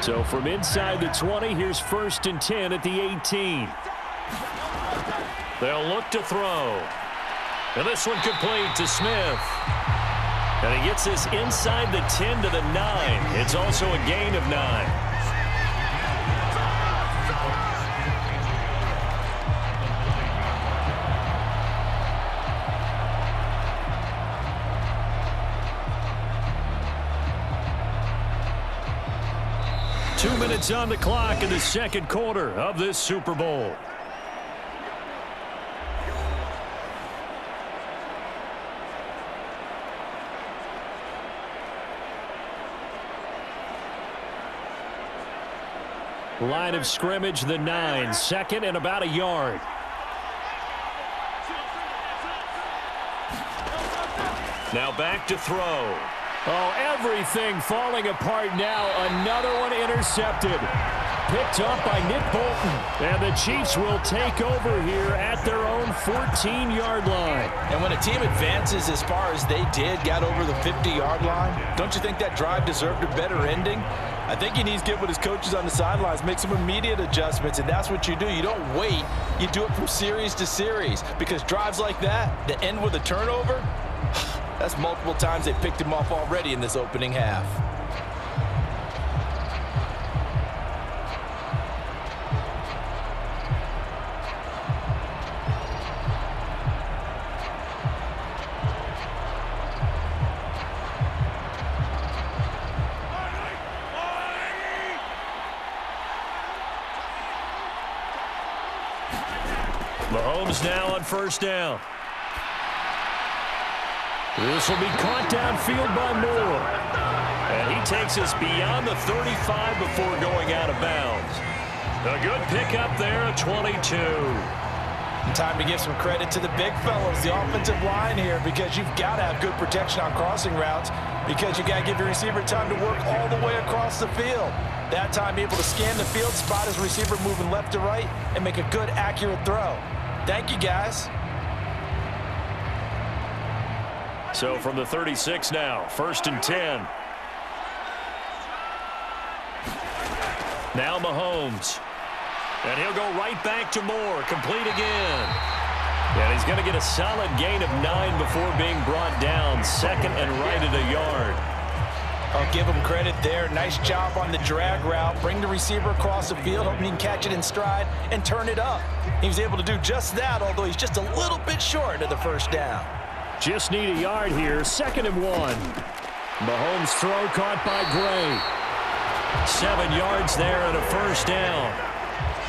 So from inside the 20, here's 1st and 10 at the 18. They'll look to throw. And this one complete to Smith. And he gets this inside the 10 to the 9. It's also a gain of 9. Two minutes on the clock in the 2nd quarter of this Super Bowl. Line of scrimmage, the 9. 2nd and about a yard. Now back to throw. Oh, everything falling apart now. Another one intercepted. Picked up by Nick Bolton. And the Chiefs will take over here at their own 14-yard line. And when a team advances as far as they did, got over the 50-yard line, don't you think that drive deserved a better ending? I think he needs to get with his coaches on the sidelines, make some immediate adjustments, and that's what you do. You don't wait. You do it from series to series because drives like that end with a turnover, that's multiple times they picked him off already in this opening half. Mahomes now on 1st down. This will be caught downfield by Moore. And he takes us beyond the 35 before going out of bounds. A good pickup there at 22. Time to give some credit to the big fellows, the offensive line here, because you've got to have good protection on crossing routes because you got to give your receiver time to work all the way across the field. That time able to scan the field, spot his receiver moving left to right, and make a good, accurate throw. Thank you, guys. So from the 36 now, 1st and 10. Now Mahomes. And he'll go right back to Moore. Complete again. And he's going to get a solid gain of 9 before being brought down. 2nd and right at a yard. I'll give him credit there. Nice job on the drag route. Bring the receiver across the field, hoping he can catch it in stride and turn it up. He was able to do just that, although he's just a little bit short of the 1st down. Just need a yard here. 2nd and 1. Mahomes' throw caught by Gray. 7 yards there and a 1st down.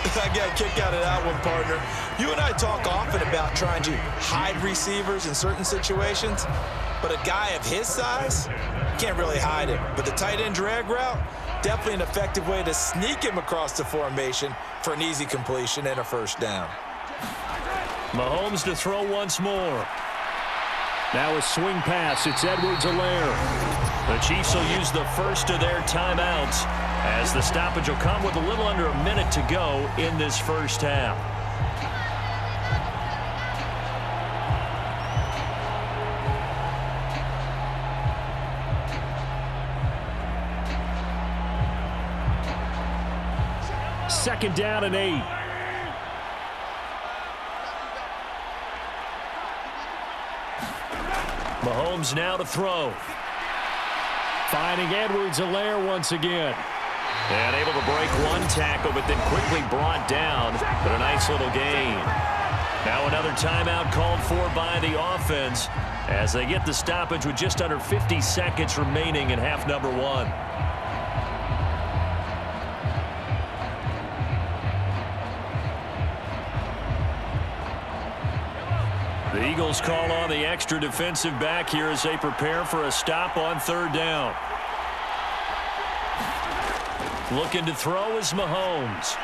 I got a kick out of that one, partner. You and I talk often about trying to hide receivers in certain situations, but a guy of his size can't really hide him. But the tight end drag route, definitely an effective way to sneak him across the formation for an easy completion and a 1st down. Mahomes to throw once more. Now a swing pass. It's Edwards-Helaire. The Chiefs will use the first of their timeouts as the stoppage will come with a little under a minute to go in this first half. Second down and 8. Mahomes now to throw. Finding Edwards-Helaire once again. And able to break one tackle, but then quickly brought down. But a nice little gain. Now another timeout called for by the offense as they get the stoppage with just under 50 seconds remaining in half number 1. The Eagles call on the extra defensive back here as they prepare for a stop on third down. Looking to throw is Mahomes.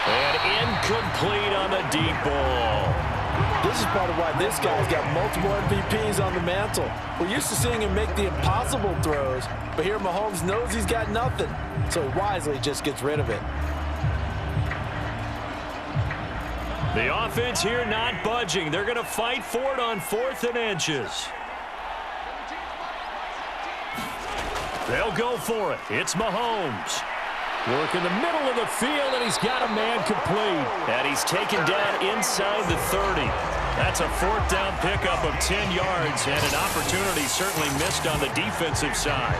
And incomplete on the deep ball. This is part of why this guy's got multiple MVPs on the mantle. We're used to seeing him make the impossible throws, but here Mahomes knows he's got nothing, so he wisely just gets rid of it. The offense here not budging. They're going to fight for it on 4th and inches. They'll go for it. It's Mahomes. Work in the middle of the field, and he's got a man complete. And he's taken down inside the 30. That's a 4th down pickup of 10 yards, and an opportunity certainly missed on the defensive side.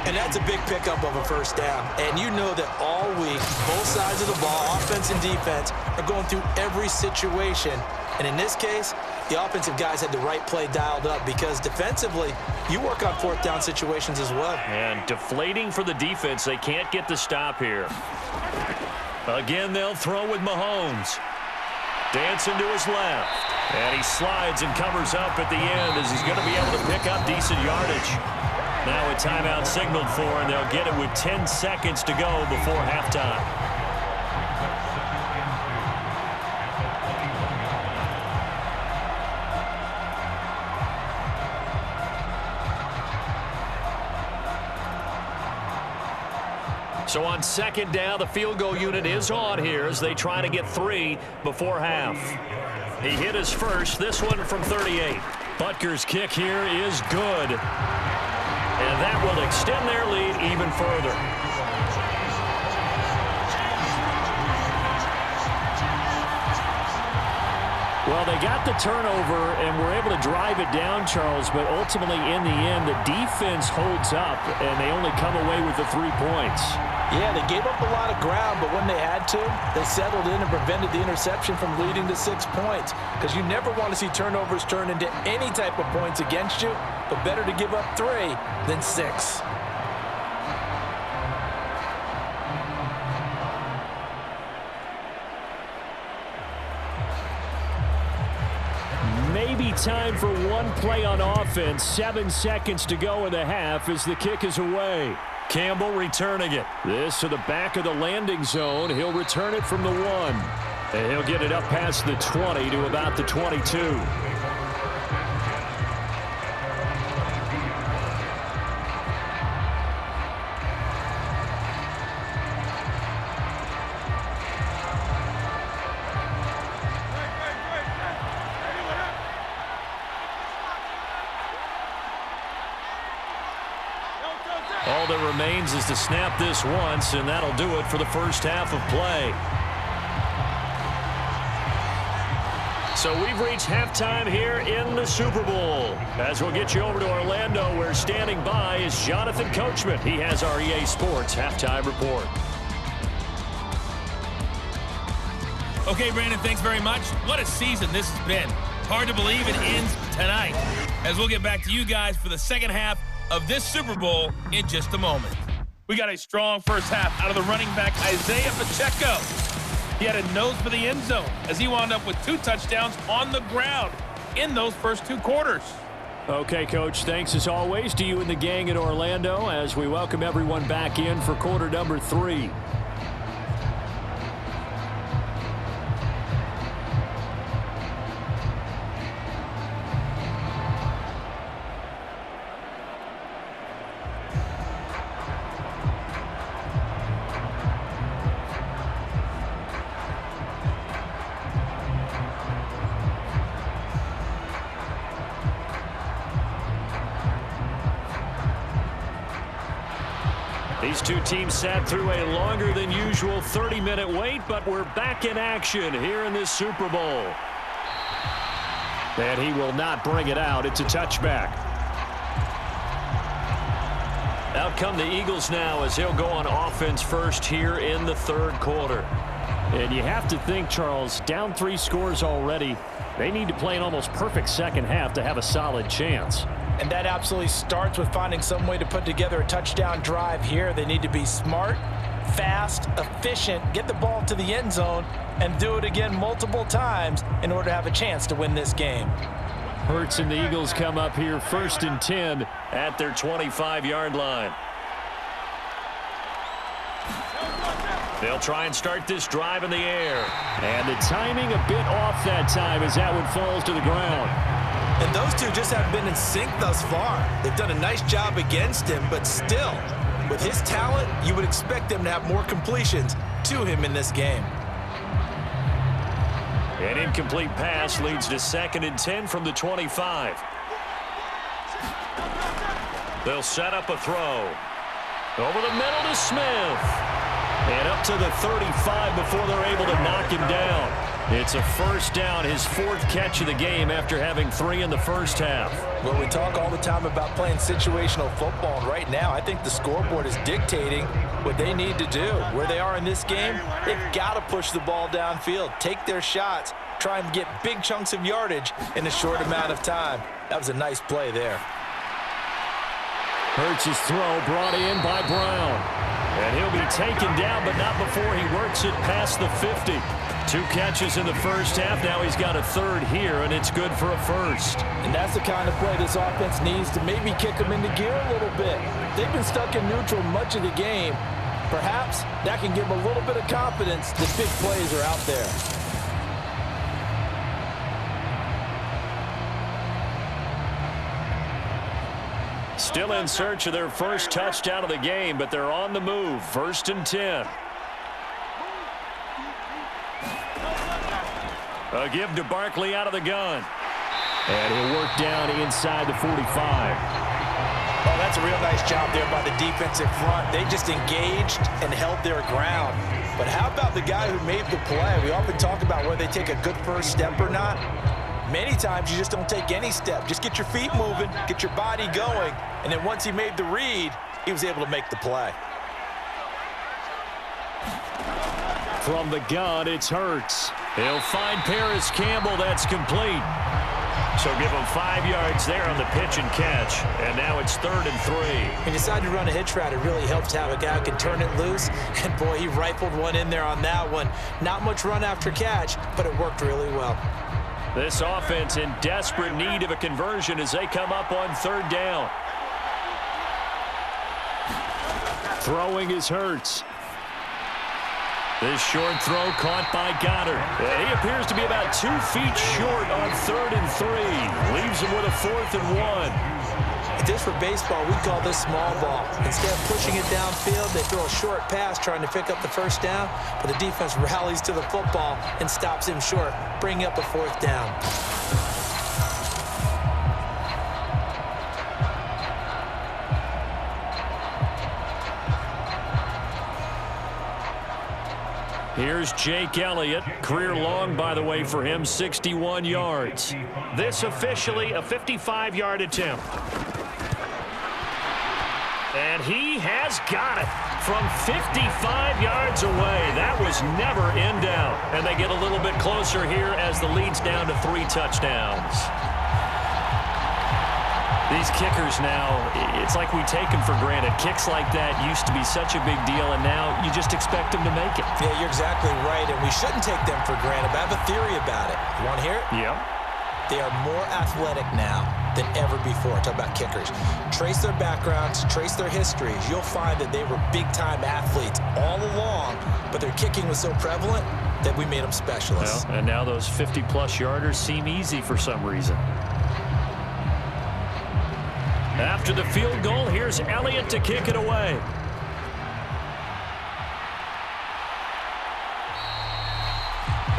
And that's a big pickup of a first down. And you know that all week, both sides of the ball, offense and defense, are going through every situation. And in this case, the offensive guys had the right play dialed up because defensively, you work on 4th down situations as well. And deflating for the defense. They can't get the stop here. Again, they'll throw with Mahomes. Dancing to his left. And he slides and covers up at the end as he's going to be able to pick up decent yardage. Now a timeout signaled for, and they'll get it with 10 seconds to go before halftime. So on second down, the field goal unit is on here as they try to get 3 before half. He hit his first, this one from 38. Butker's kick here is good. And that will extend their lead even further. Well, they got the turnover and were able to drive it down, Charles, but ultimately in the end, the defense holds up, and they only come away with the 3 points. Yeah, they gave up a lot of ground, but when they had to, they settled in and prevented the interception from leading to 6 points. Because you never want to see turnovers turn into any type of points against you, but better to give up 3 than 6. Maybe time for one play on offense. 7 seconds to go in the half as the kick is away. Campbell returning it. This to the back of the landing zone. He'll return it from the 1. And he'll get it up past the 20 to about the 22. All that remains is to snap this once, and that'll do it for the first half of play. So we've reached halftime here in the Super Bowl. As we'll get you over to Orlando, where standing by is Jonathan Coachman. He has our EA Sports halftime report. Okay, Brandon, thanks very much. What a season this has been. Hard to believe it ends tonight. As we'll get back to you guys for the second half of this Super Bowl in just a moment. We got a strong first half out of the running back, Isaiah Pacheco. He had a nose for the end zone as he wound up with 2 touchdowns on the ground in those first 2 quarters. Okay, Coach, thanks as always to you and the gang in Orlando as we welcome everyone back in for quarter number 3. These two teams sat through a longer than usual 30-minute wait, but we're back in action here in this Super Bowl. And he will not bring it out. It's a touchback. Out come the Eagles now as he'll go on offense first here in the third quarter. And you have to think, Charles, down 3 scores already. They need to play an almost perfect second half to have a solid chance. And that absolutely starts with finding some way to put together a touchdown drive here. They need to be smart, fast, efficient, get the ball to the end zone, and do it again multiple times in order to have a chance to win this game. Hurts and the Eagles come up here 1st and 10 at their 25-yard line. They'll try and start this drive in the air. And the timing a bit off that time as that one falls to the ground. And those two just haven't been in sync thus far. They've done a nice job against him, but still, with his talent, you would expect them to have more completions to him in this game. An incomplete pass leads to 2nd and 10 from the 25. They'll set up a throw. Over the middle to Smith. And up to the 35 before they're able to knock him down. It's a first down, his 4th catch of the game after having 3 in the first half. Well, we talk all the time about playing situational football, and right now I think the scoreboard is dictating what they need to do. Where they are in this game, they've got to push the ball downfield, take their shots, try and get big chunks of yardage in a short amount of time. That was a nice play there. Hurts' throw brought in by Brown. And he'll be taken down, but not before he works it past the 50. 2 catches in the first half. Now he's got a 3rd here, and it's good for a 1st. And that's the kind of play this offense needs to maybe kick them into gear a little bit. They've been stuck in neutral much of the game. Perhaps that can give them a little bit of confidence that big plays are out there. Still in search of their first touchdown of the game, but they're on the move. 1st and 10. A give to Barkley out of the gun. And he'll work down inside the 45. Oh, that's a real nice job there by the defensive front. They just engaged and held their ground. But how about the guy who made the play? We often talk about whether they take a good first step or not. Many times you just don't take any step. Just get your feet moving, get your body going, and then once he made the read, he was able to make the play. From the gun, it's Hurts. He'll find Paris Campbell. That's complete. So give him 5 yards there on the pitch and catch. And now it's 3rd and 3. He decided to run a hitch route. It really helps to have a guy who can turn it loose. And, boy, he rifled one in there on that one. Not much run after catch, but it worked really well. This offense in desperate need of a conversion as they come up on 3rd down. Throwing is Hurts. This short throw caught by Goddard. And he appears to be about 2 feet short on 3rd and 3. Leaves him with a 4th and 1. If this were baseball, we'd call this small ball. Instead of pushing it downfield, they throw a short pass trying to pick up the 1st down, but the defense rallies to the football and stops him short, bringing up a 4th down. Here's Jake Elliott. Career long, by the way, for him, 61 yards. This officially a 55-yard attempt. And he has got it from 55 yards away. That was never in doubt. And they get a little bit closer here as the lead's down to 3 touchdowns. These kickers now, it's like we take them for granted. Kicks like that used to be such a big deal, and now you just expect them to make it. Yeah, you're exactly right, and we shouldn't take them for granted, but I have a theory about it. You want to hear it? Yeah. They are more athletic now than ever before. Talk about kickers. Trace their backgrounds, trace their histories. You'll find that they were big-time athletes all along, but their kicking was so prevalent that we made them specialists. Well, and now those 50-plus yarders seem easy for some reason. After the field goal, here's Elliott to kick it away.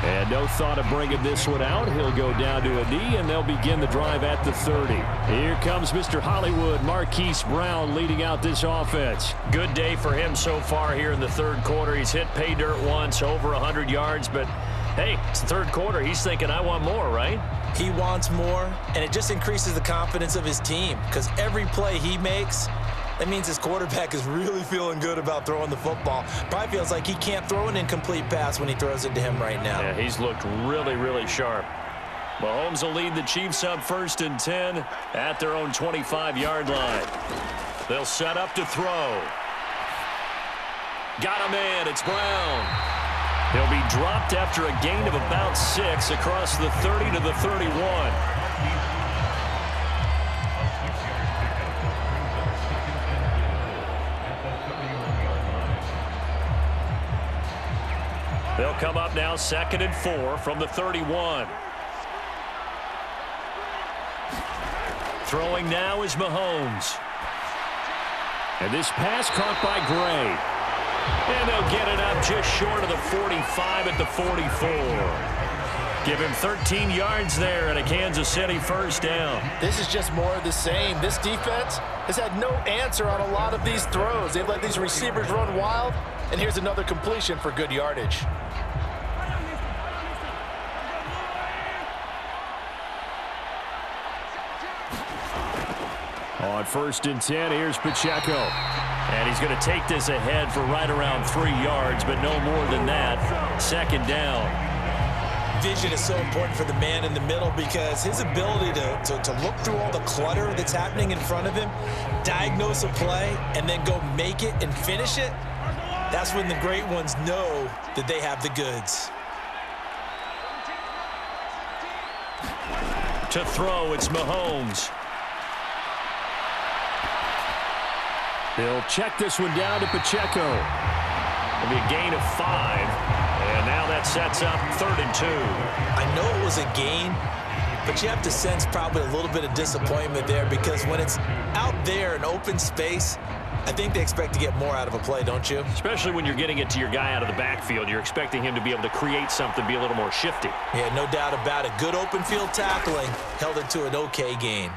And And no thought of bringing this one out. He'll go down to a knee, and they'll begin the drive at the 30. Here comes Mr. Hollywood, Marquise Brown, leading out this offense. Good day for him so far here in the third quarter. He's hit pay dirt once, over 100 yards, but hey, it's the third quarter. He's thinking, I want more, right? He wants more, and it just increases the confidence of his team because every play he makes, that means his quarterback is really feeling good about throwing the football. Probably feels like he can't throw an incomplete pass when he throws it to him right now. Yeah, he's looked really, really sharp. Mahomes will lead the Chiefs up 1st and 10 at their own 25-yard line. They'll set up to throw. Got him in. It's Brown. He'll be dropped after a gain of about 6 across the 30 to the 31. They'll come up now 2nd and 4 from the 31. Throwing now is Mahomes. And this pass caught by Gray. And they'll get it up just short of the 45 at the 44. Give him 13 yards there and a Kansas City 1st down. This is just more of the same. This defense has had no answer on a lot of these throws. They've let these receivers run wild, and here's another completion for good yardage. On 1st and 10, here's Pacheco. And he's going to take this ahead for right around 3 yards, but no more than that. 2nd down. Vision is so important for the man in the middle because his ability to look through all the clutter that's happening in front of him, diagnose a play, and then go make it and finish it, that's when the great ones know that they have the goods. To throw, it's Mahomes. They'll check this one down to Pacheco. It'll be a gain of 5. And now that sets up 3rd and 2. I know it was a gain, but you have to sense probably a little bit of disappointment there because when it's out there in open space, I think they expect to get more out of a play, don't you? Especially when you're getting it to your guy out of the backfield. You're expecting him to be able to create something, be a little more shifty. Yeah, no doubt about it. Good open field tackling held it to an okay gain.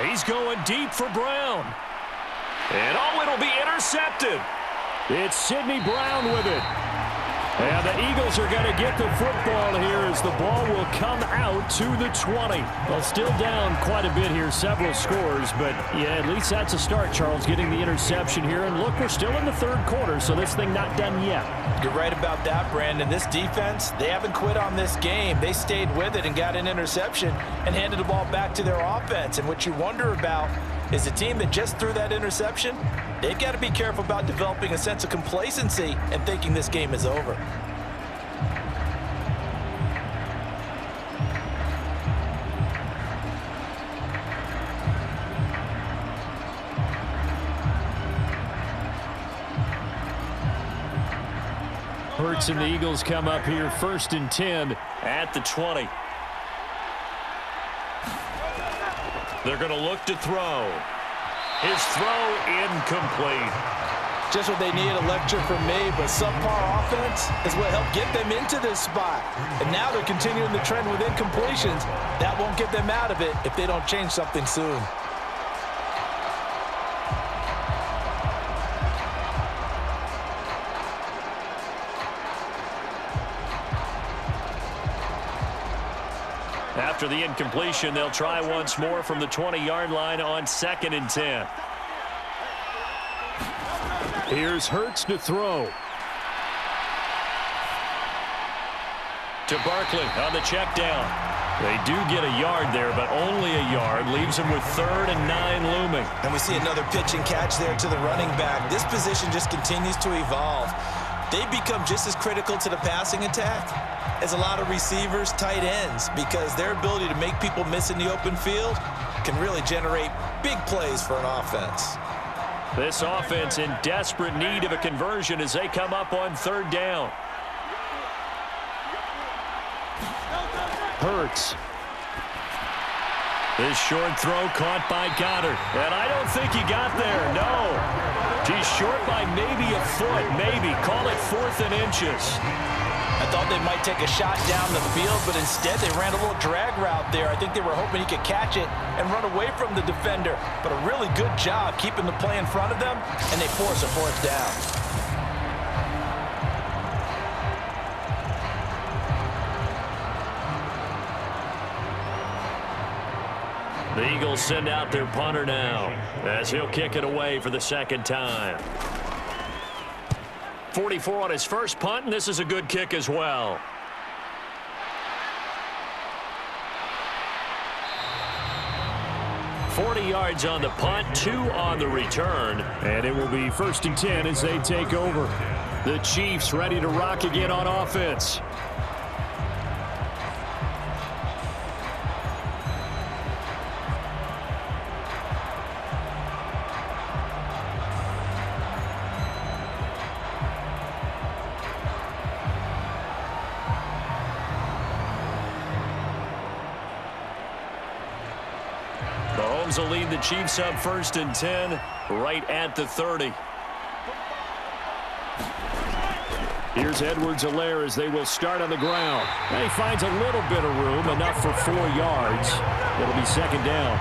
He's going deep for Brown. And oh, it'll be intercepted. It's Sidney Brown with it. And the Eagles are going to get the football here as the ball will come out to the 20. Well, still down quite a bit here, several scores, but yeah, at least that's a start, Charles, getting the interception here. And look, we're still in the 3rd quarter, so this thing not done yet. You're right about that, Brandon. This defense, they haven't quit on this game. They stayed with it and got an interception and handed the ball back to their offense. And what you wonder about is the team that just threw that interception, they've got to be careful about developing a sense of complacency and thinking this game is over. Hurts and the Eagles come up here 1st and 10 at the 20. They're going to look to throw. His throw incomplete. Just what they need, a lecture from me, but subpar offense is what helped get them into this spot. And now they're continuing the trend with incompletions. That won't get them out of it if they don't change something soon. After the incompletion, they'll try once more from the 20-yard line on 2nd and 10. Here's Hurts to throw. To Barkley on the check down. They do get a yard there, but only a yard. Leaves them with 3rd and 9 looming. And we see another pitch and catch there to the running back. This position just continues to evolve. They become just as critical to the passing attack as a lot of receivers, tight ends, because their ability to make people miss in the open field can really generate big plays for an offense. This offense in desperate need of a conversion as they come up on 3rd down. Hurts. This short throw caught by Goddard. And I don't think he got there, no. He's short by maybe a foot, maybe. Call it 4th and inches. I thought they might take a shot down the field, but instead they ran a little drag route there. I think they were hoping he could catch it and run away from the defender. But a really good job keeping the play in front of them, and they force a 4th down. The Eagles send out their punter now as he'll kick it away for the 2nd time. 44 on his first punt, and this is a good kick as well. $40 yards on the punt, 2 on the return. And it will be 1st and 10 as they take over. The Chiefs ready to rock again on offense. Mahomes will lead the Chiefs up 1st and 10 right at the 30. Here's Edwards-Helaire as they will start on the ground. And he finds a little bit of room, enough for 4 yards. It'll be 2nd down.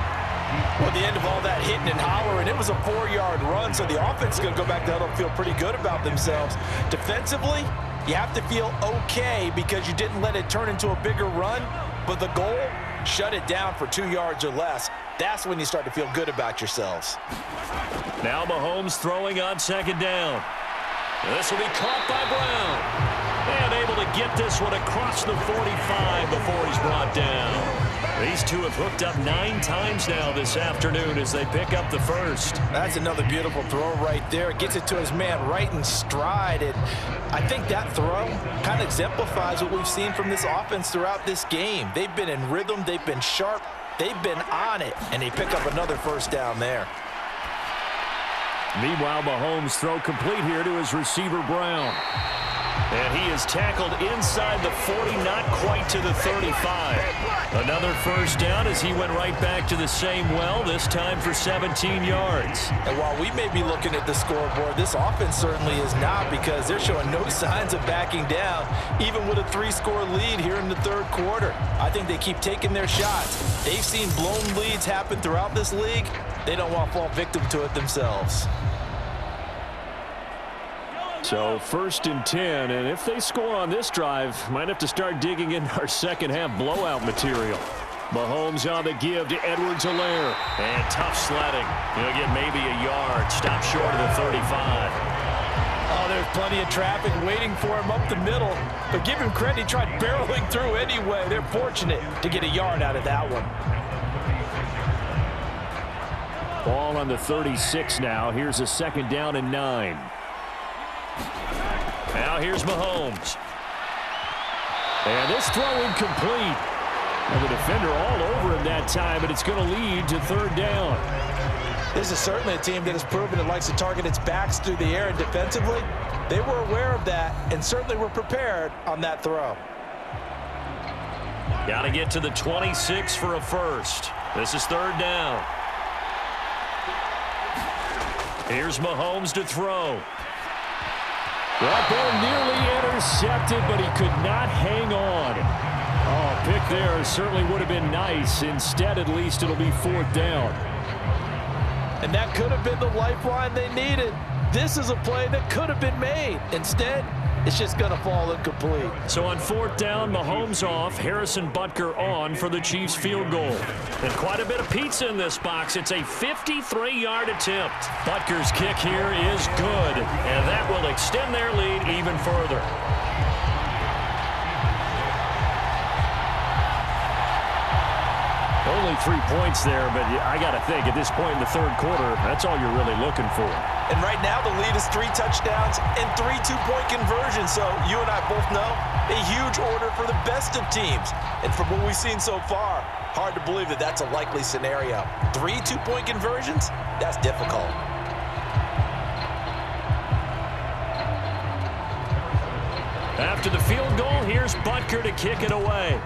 Well, at the end of all that hitting and hollering, it was a 4-yard run, so the offense is going to go back to huddle and feel pretty good about themselves. Defensively, you have to feel okay because you didn't let it turn into a bigger run, but the goal, shut it down for 2 yards or less. That's when you start to feel good about yourselves. Now Mahomes throwing on 2nd down. This will be caught by Brown. And able to get this one across the 45 before he's brought down. These two have hooked up 9 times now this afternoon as they pick up the 1st. That's another beautiful throw right there. Gets it to his man right in stride. And I think that throw kind of exemplifies what we've seen from this offense throughout this game. They've been in rhythm. They've been sharp. They've been on it. And they pick up another 1st down there. Meanwhile, Mahomes throw complete here to his receiver, Brown. And he is tackled inside the 40, not quite to the 35. Another 1st down as he went right back to the same well, this time for 17 yards. And while we may be looking at the scoreboard, this offense certainly is not, because they're showing no signs of backing down, even with a 3-score lead here in the 3rd quarter. I think they keep taking their shots. They've seen blown leads happen throughout this league. They don't want to fall victim to it themselves. So 1st and 10, and if they score on this drive, might have to start digging in our 2nd half blowout material. Mahomes on the give to Edwards-Helaire. And tough sledding. He'll get maybe a yard. Stop short of the 35. Oh, there's plenty of traffic waiting for him up the middle. But give him credit, he tried barreling through anyway. They're fortunate to get a yard out of that one. Ball on the 36 now. Here's a 2nd down and 9. Now here's Mahomes. And this throw incomplete. And the defender all over him that time, but it's going to lead to 3rd down. This is certainly a team that has proven it likes to target its backs through the air, and defensively, they were aware of that and certainly were prepared on that throw. Got to get to the 26 for a 1st. This is 3rd down. Here's Mahomes to throw. That ball nearly intercepted, but he could not hang on. Oh, pick there certainly would have been nice. Instead, at least, it'll be 4th down. And that could have been the lifeline they needed. This is a play that could have been made. Instead, it's just going to fall incomplete. So on 4th down, Mahomes off, Harrison Butker on for the Chiefs field goal. And quite a bit of pizza in this box. It's a 53-yard attempt. Butker's kick here is good, and that will extend their lead even further. Only 3 points there, but I got to think at this point in the 3rd quarter, that's all you're really looking for. And right now the lead is 3 touchdowns and 3 two-point conversions. So you and I both know a huge order for the best of teams. And from what we've seen so far, hard to believe that that's a likely scenario. 3 two-point conversions? That's difficult. After the field goal, here's Butker to kick it away.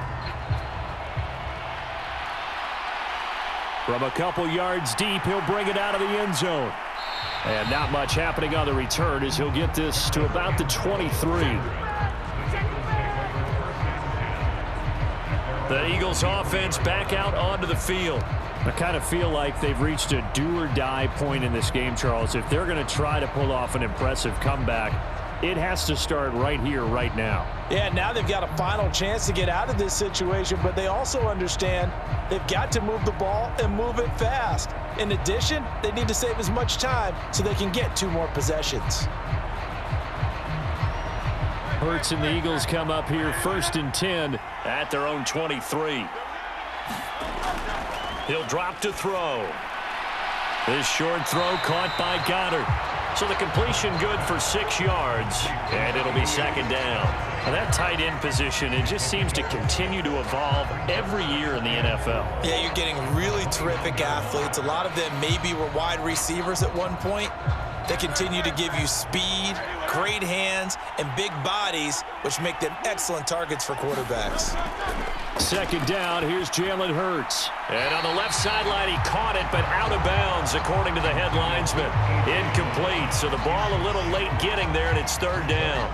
From a couple yards deep, he'll bring it out of the end zone. And not much happening on the return as he'll get this to about the 23. The Eagles offense back out onto the field. I kind of feel like they've reached a do-or-die point in this game, Charles. If they're going to try to pull off an impressive comeback, it has to start right here, right now. Yeah, now they've got a final chance to get out of this situation, but they also understand they've got to move the ball and move it fast. In addition, they need to save as much time so they can get 2 more possessions. Hurts and the Eagles come up here 1st and 10 at their own 23. He'll drop to throw. This short throw caught by Goddard. So the completion good for 6 yards, and it'll be 2nd down. Now that tight end position, it just seems to continue to evolve every year in the NFL. Yeah, you're getting really terrific athletes. A lot of them maybe were wide receivers at one point. They continue to give you speed, great hands, and big bodies, which make them excellent targets for quarterbacks. 2nd down, here's Jalen Hurts. And on the left sideline, he caught it, but out of bounds, according to the head linesman. Incomplete, so the ball a little late getting there, and it's 3rd down.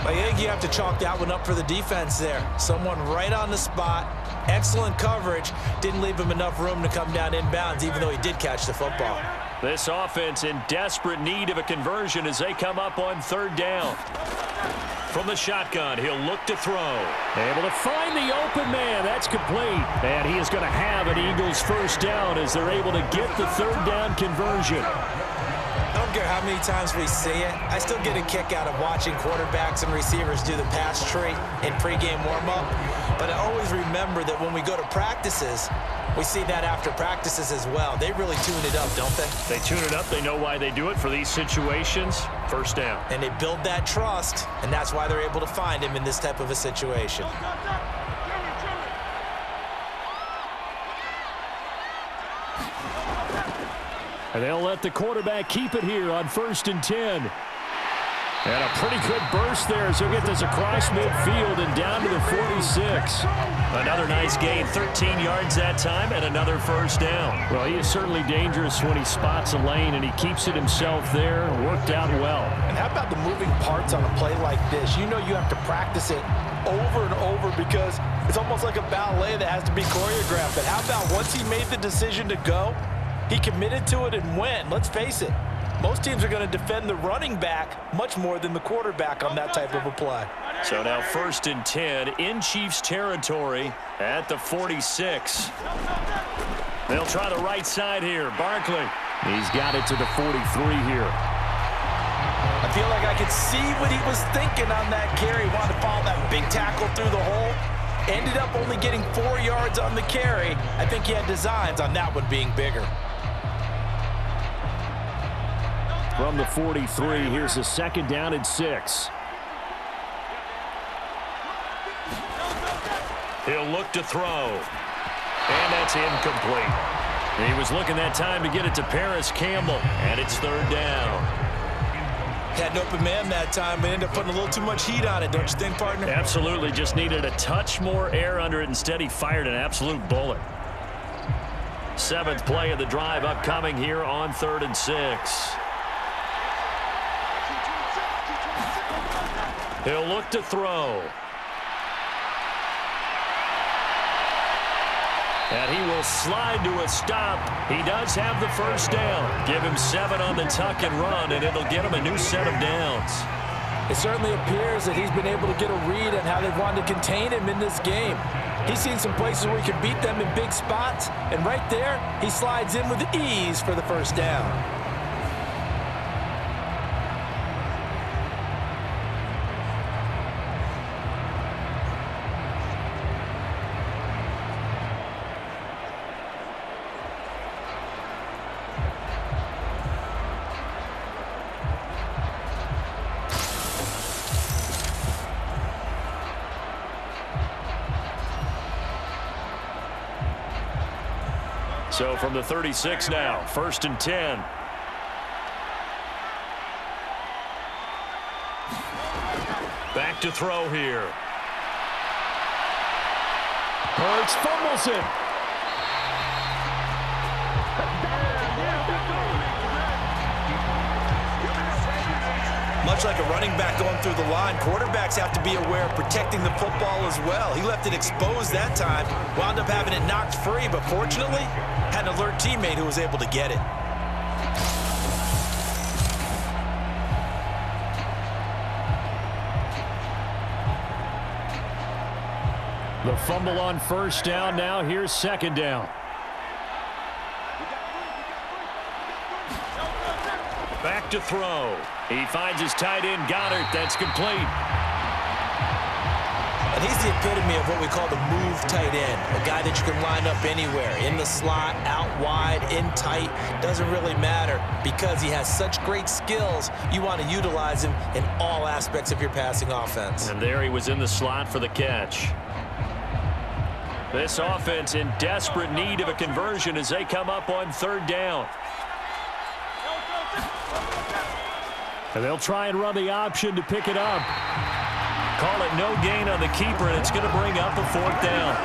I think you have to chalk that one up for the defense there. Someone right on the spot, excellent coverage, didn't leave him enough room to come down inbounds, even though he did catch the football. This offense in desperate need of a conversion as they come up on 3rd down. From the shotgun, he'll look to throw. Able to find the open man. That's complete. And he is going to have an Eagles 1st down as they're able to get the 3rd down conversion. I don't care how many times we see it. I still get a kick out of watching quarterbacks and receivers do the pass tree in pregame warm-up. But I always remember that when we go to practices, we see that after practices as well. They really tune it up, don't they? They tune it up. They know why they do it for these situations. 1st down. And they build that trust, and that's why they're able to find him in this type of a situation. And they'll let the quarterback keep it here on 1st and 10. And a pretty good burst there as he'll get this across midfield and down to the 46. Another nice gain, 13 yards that time, and another 1st down. Well, he is certainly dangerous when he spots a lane, and he keeps it himself there. Worked out well. And how about the moving parts on a play like this? You know you have to practice it over and over because it's almost like a ballet that has to be choreographed. But how about once he made the decision to go, he committed to it and went. Let's face it. Most teams are going to defend the running back much more than the quarterback on that type of a play. So now 1st and 10 in Chiefs territory at the 46. They'll try the right side here. Barkley. He's got it to the 43 here. I feel like I could see what he was thinking on that carry. He wanted to follow that big tackle through the hole. Ended up only getting 4 yards on the carry. I think he had designs on that one being bigger. From the 43, here's a 2nd down and 6. He'll look to throw. And that's incomplete. He was looking that time to get it to Paris Campbell. And it's 3rd down. Had an open man that time, but ended up putting a little too much heat on it, don't you think, partner? Absolutely. Just needed a touch more air under it. Instead, he fired an absolute bullet. 7th play of the drive upcoming here on 3rd and 6. He'll look to throw. And he will slide to a stop. He does have the 1st down. Give him 7 on the tuck and run, and it'll get him a new set of downs. It certainly appears that he's been able to get a read on how they've wanted to contain him in this game. He's seen some places where he can beat them in big spots, and right there, he slides in with ease for the 1st down. So from the 36 now, 1st and 10. Back to throw here. Hurts fumbles it. much like a running back going through the line, quarterbacks have to be aware of protecting the football as well. He left it exposed that time, wound up having it knocked free, but fortunately, had an alert teammate who was able to get it. The fumble on first down. Now here's second down. Back to throw. He finds his tight end, Goddard. That's complete. And he's the epitome of what we call the move tight end. A guy that you can line up anywhere. In the slot, out wide, in tight. Doesn't really matter because he has such great skills. You want to utilize him in all aspects of your passing offense. And there he was in the slot for the catch. This offense in desperate need of a conversion as they come up on third down. And they'll try and run the option to pick it up. Call it no gain on the keeper, and it's going to bring up a fourth down.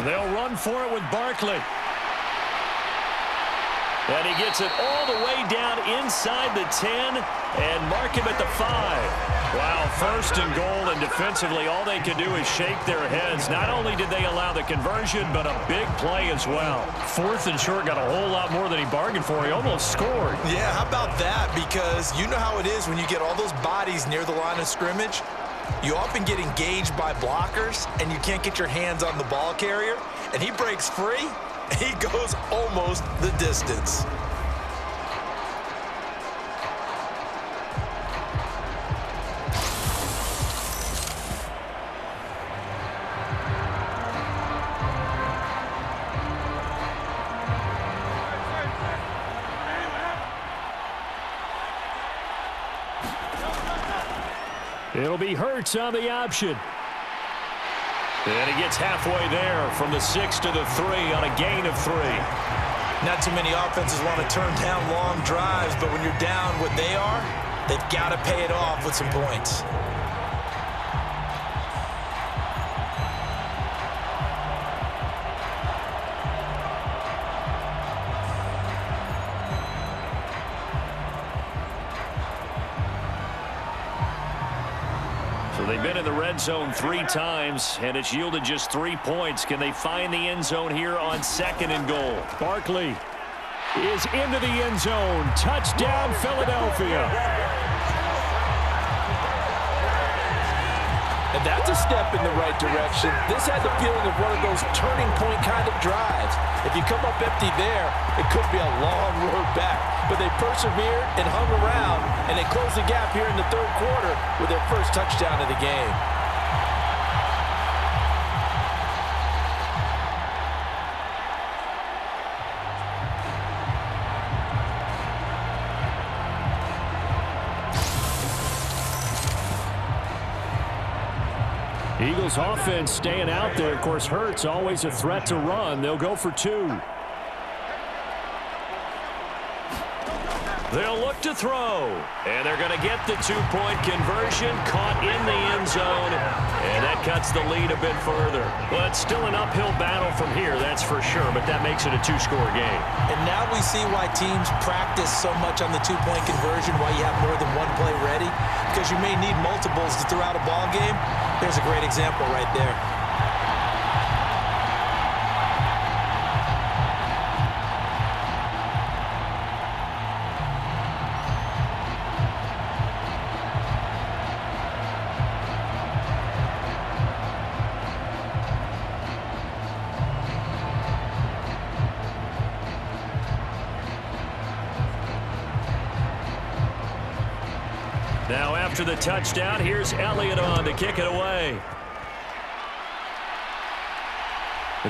They'll run for it with Barkley. And he gets it all the way down inside the 10 and mark him at the 5. Wow, first and goal, and defensively all they could do is shake their heads. Not only did they allow the conversion, but a big play as well. Fourth and short, got a whole lot more than he bargained for. He almost scored. Yeah, how about that? Because you know how it is when you get all those bodies near the line of scrimmage. You often get engaged by blockers, and you can't get your hands on the ball carrier. And he breaks free, and he goes almost the distance. It'll be Hurts on the option. And he gets halfway there from the 6 to the 3 on a gain of 3. Not too many offenses want to turn down long drives, but when you're down what they are, they've got to pay it off with some points. So they've been in the red zone 3 times, and it's yielded just 3 points. Can they find the end zone here on second and goal? Barkley is into the end zone. Touchdown, Philadelphia. And that's a step in the right direction. This had the feeling of one of those turning point kind of drives. If you come up empty there, it could be a long road back. But they persevered and hung around, and they closed the gap here in the third quarter with their first touchdown of the game. Eagles offense staying out there. Of course, Hurts always a threat to run. They'll go for 2. They'll look to throw. And they're going to get the 2-point conversion. Caught in the end zone. And that cuts the lead a bit further. Well, it's still an uphill battle from here, that's for sure. But that makes it a 2-score game. And now we see why teams practice so much on the 2-point conversion, why you have more than one play ready. Because you may need multiples to throw out a ball game. There's a great example right there. Now after the touchdown, here's Elliott on to kick it away.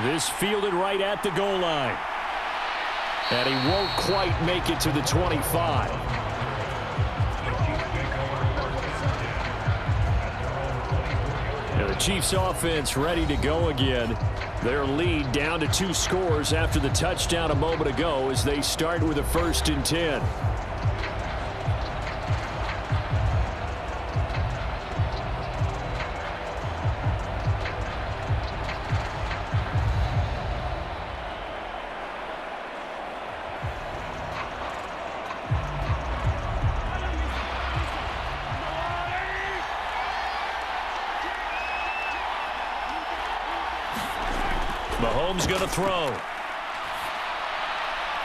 This fielded right at the goal line. And he won't quite make it to the 25. And the Chiefs offense ready to go again. Their lead down to 2 scores after the touchdown a moment ago as they start with a 1st and 10. Mahomes going to throw.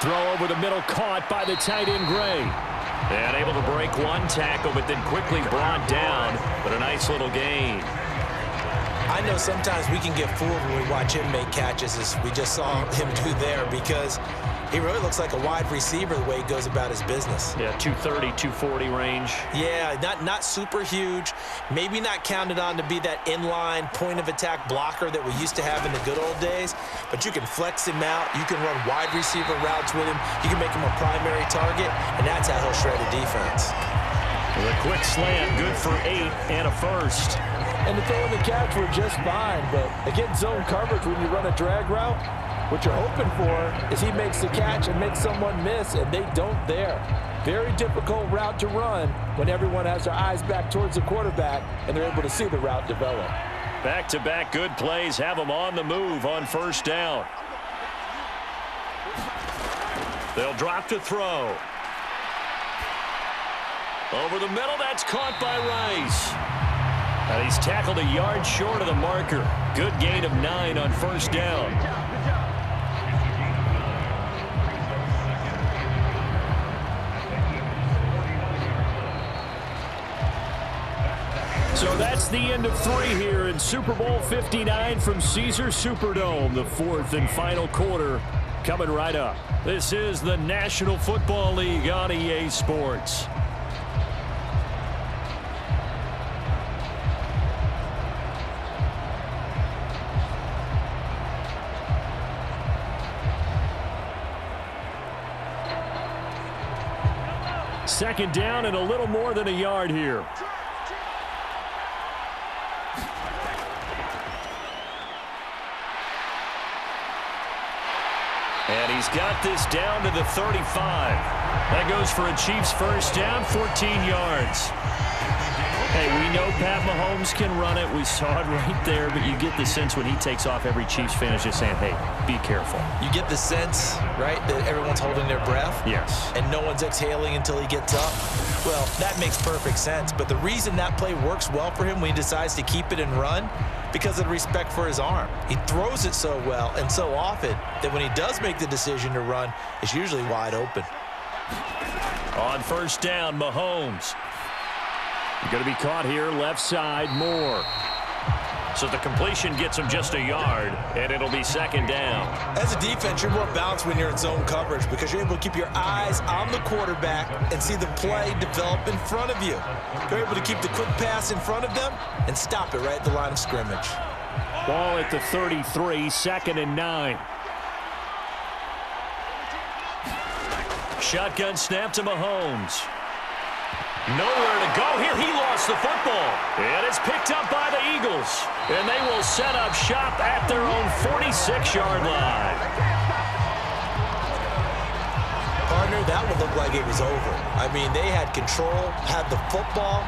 Throw over the middle, caught by the tight end Gray. And able to break one tackle, but then quickly brought down. But a nice little gain. I know sometimes we can get fooled when we watch him make catches, as we just saw him do there, because he really looks like a wide receiver the way he goes about his business. Yeah, 230, 240 range. Yeah, not super huge. Maybe not counted on to be that inline point-of-attack blocker that we used to have in the good old days, but you can flex him out. You can run wide receiver routes with him. You can make him a primary target, and that's how he'll shred a defense. With a quick slant, good for 8 and a 1st. And the throw and the catch were just fine, but against zone coverage when you run a drag route, what you're hoping for is he makes the catch and makes someone miss, and they don't there. Very difficult route to run when everyone has their eyes back towards the quarterback and they're able to see the route develop. Back-to-back good plays have them on the move on 1st down. They'll drop to throw. Over the middle, that's caught by Rice. And he's tackled a yard short of the marker. Good gain of 9 on 1st down. So that's the end of 3 here in Super Bowl 59 from Caesar Superdome. The 4th and final quarter coming right up. This is the National Football League on EA Sports. Second down and a little more than a yard here. And he's got this down to the 35. That goes for a Chiefs 1st down, 14 yards. Hey, we know Pat Mahomes can run it. We saw it right there, but you get the sense when he takes off, every Chiefs fan is just saying, hey, be careful. You get the sense, right, that everyone's holding their breath? Yes. And no one's exhaling until he gets up? Well, that makes perfect sense. But the reason that play works well for him when he decides to keep it and run, because of the respect for his arm. He throws it so well and so often that when he does make the decision to run, it's usually wide open. On 1st down, Mahomes. Going to be caught here, left side, Moore. So the completion gets him just a yard, and it'll be 2nd down. As a defense, you're more balanced when you're in zone coverage because you're able to keep your eyes on the quarterback and see the play develop in front of you. You're able to keep the quick pass in front of them and stop it right at the line of scrimmage. Ball at the 33, 2nd and 9. Shotgun snap to Mahomes. Nowhere to go here. He lost the football. And it's picked up by the Eagles. And they will set up shop at their own 46-yard line. Partner, that would look like it was over. I mean, they had control, had the football,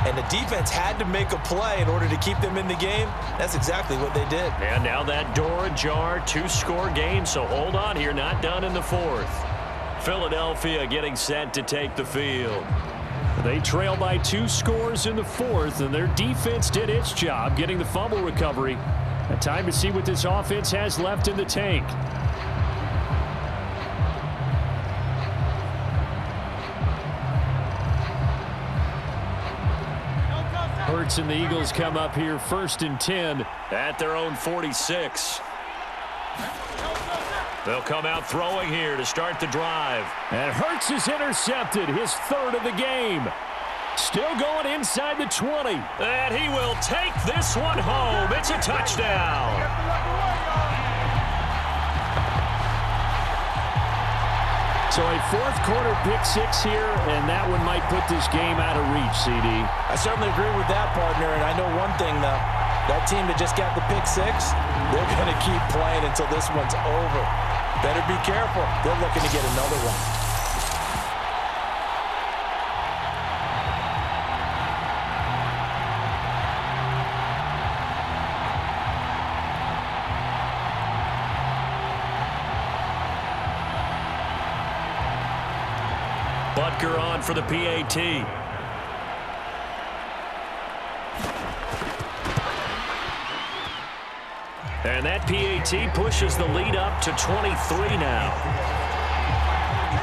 and the defense had to make a play in order to keep them in the game. That's exactly what they did. And now that door ajar, 2-score game, so hold on here, not done in the 4th. Philadelphia getting set to take the field. They trail by 2 scores in the 4th, and their defense did its job getting the fumble recovery. A time to see what this offense has left in the tank. Hurts and the Eagles come up here 1st and 10 at their own 46. They'll come out throwing here to start the drive. And Hurts is intercepted, his 3rd of the game. Still going inside the 20. And he will take this one home. It's a touchdown. So a fourth quarter pick six here, and that one might put this game out of reach, CD. I certainly agree with that, partner, and I know one thing, though. That team that just got the pick six, they're going to keep playing until this one's over. Better be careful. They're looking to get another one. Butker on for the PAT. And that PAT pushes the lead up to 23 now.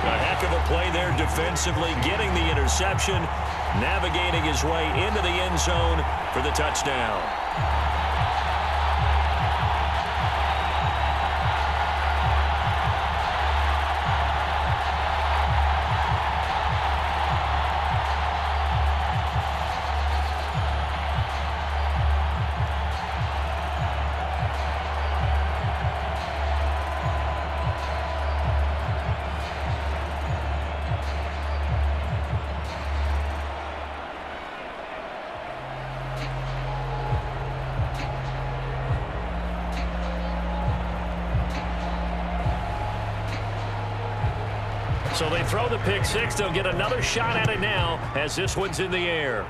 A heck of a play there defensively, getting the interception, navigating his way into the end zone for the touchdown. So they throw the pick six. They'll get another shot at it now as this one's in the air.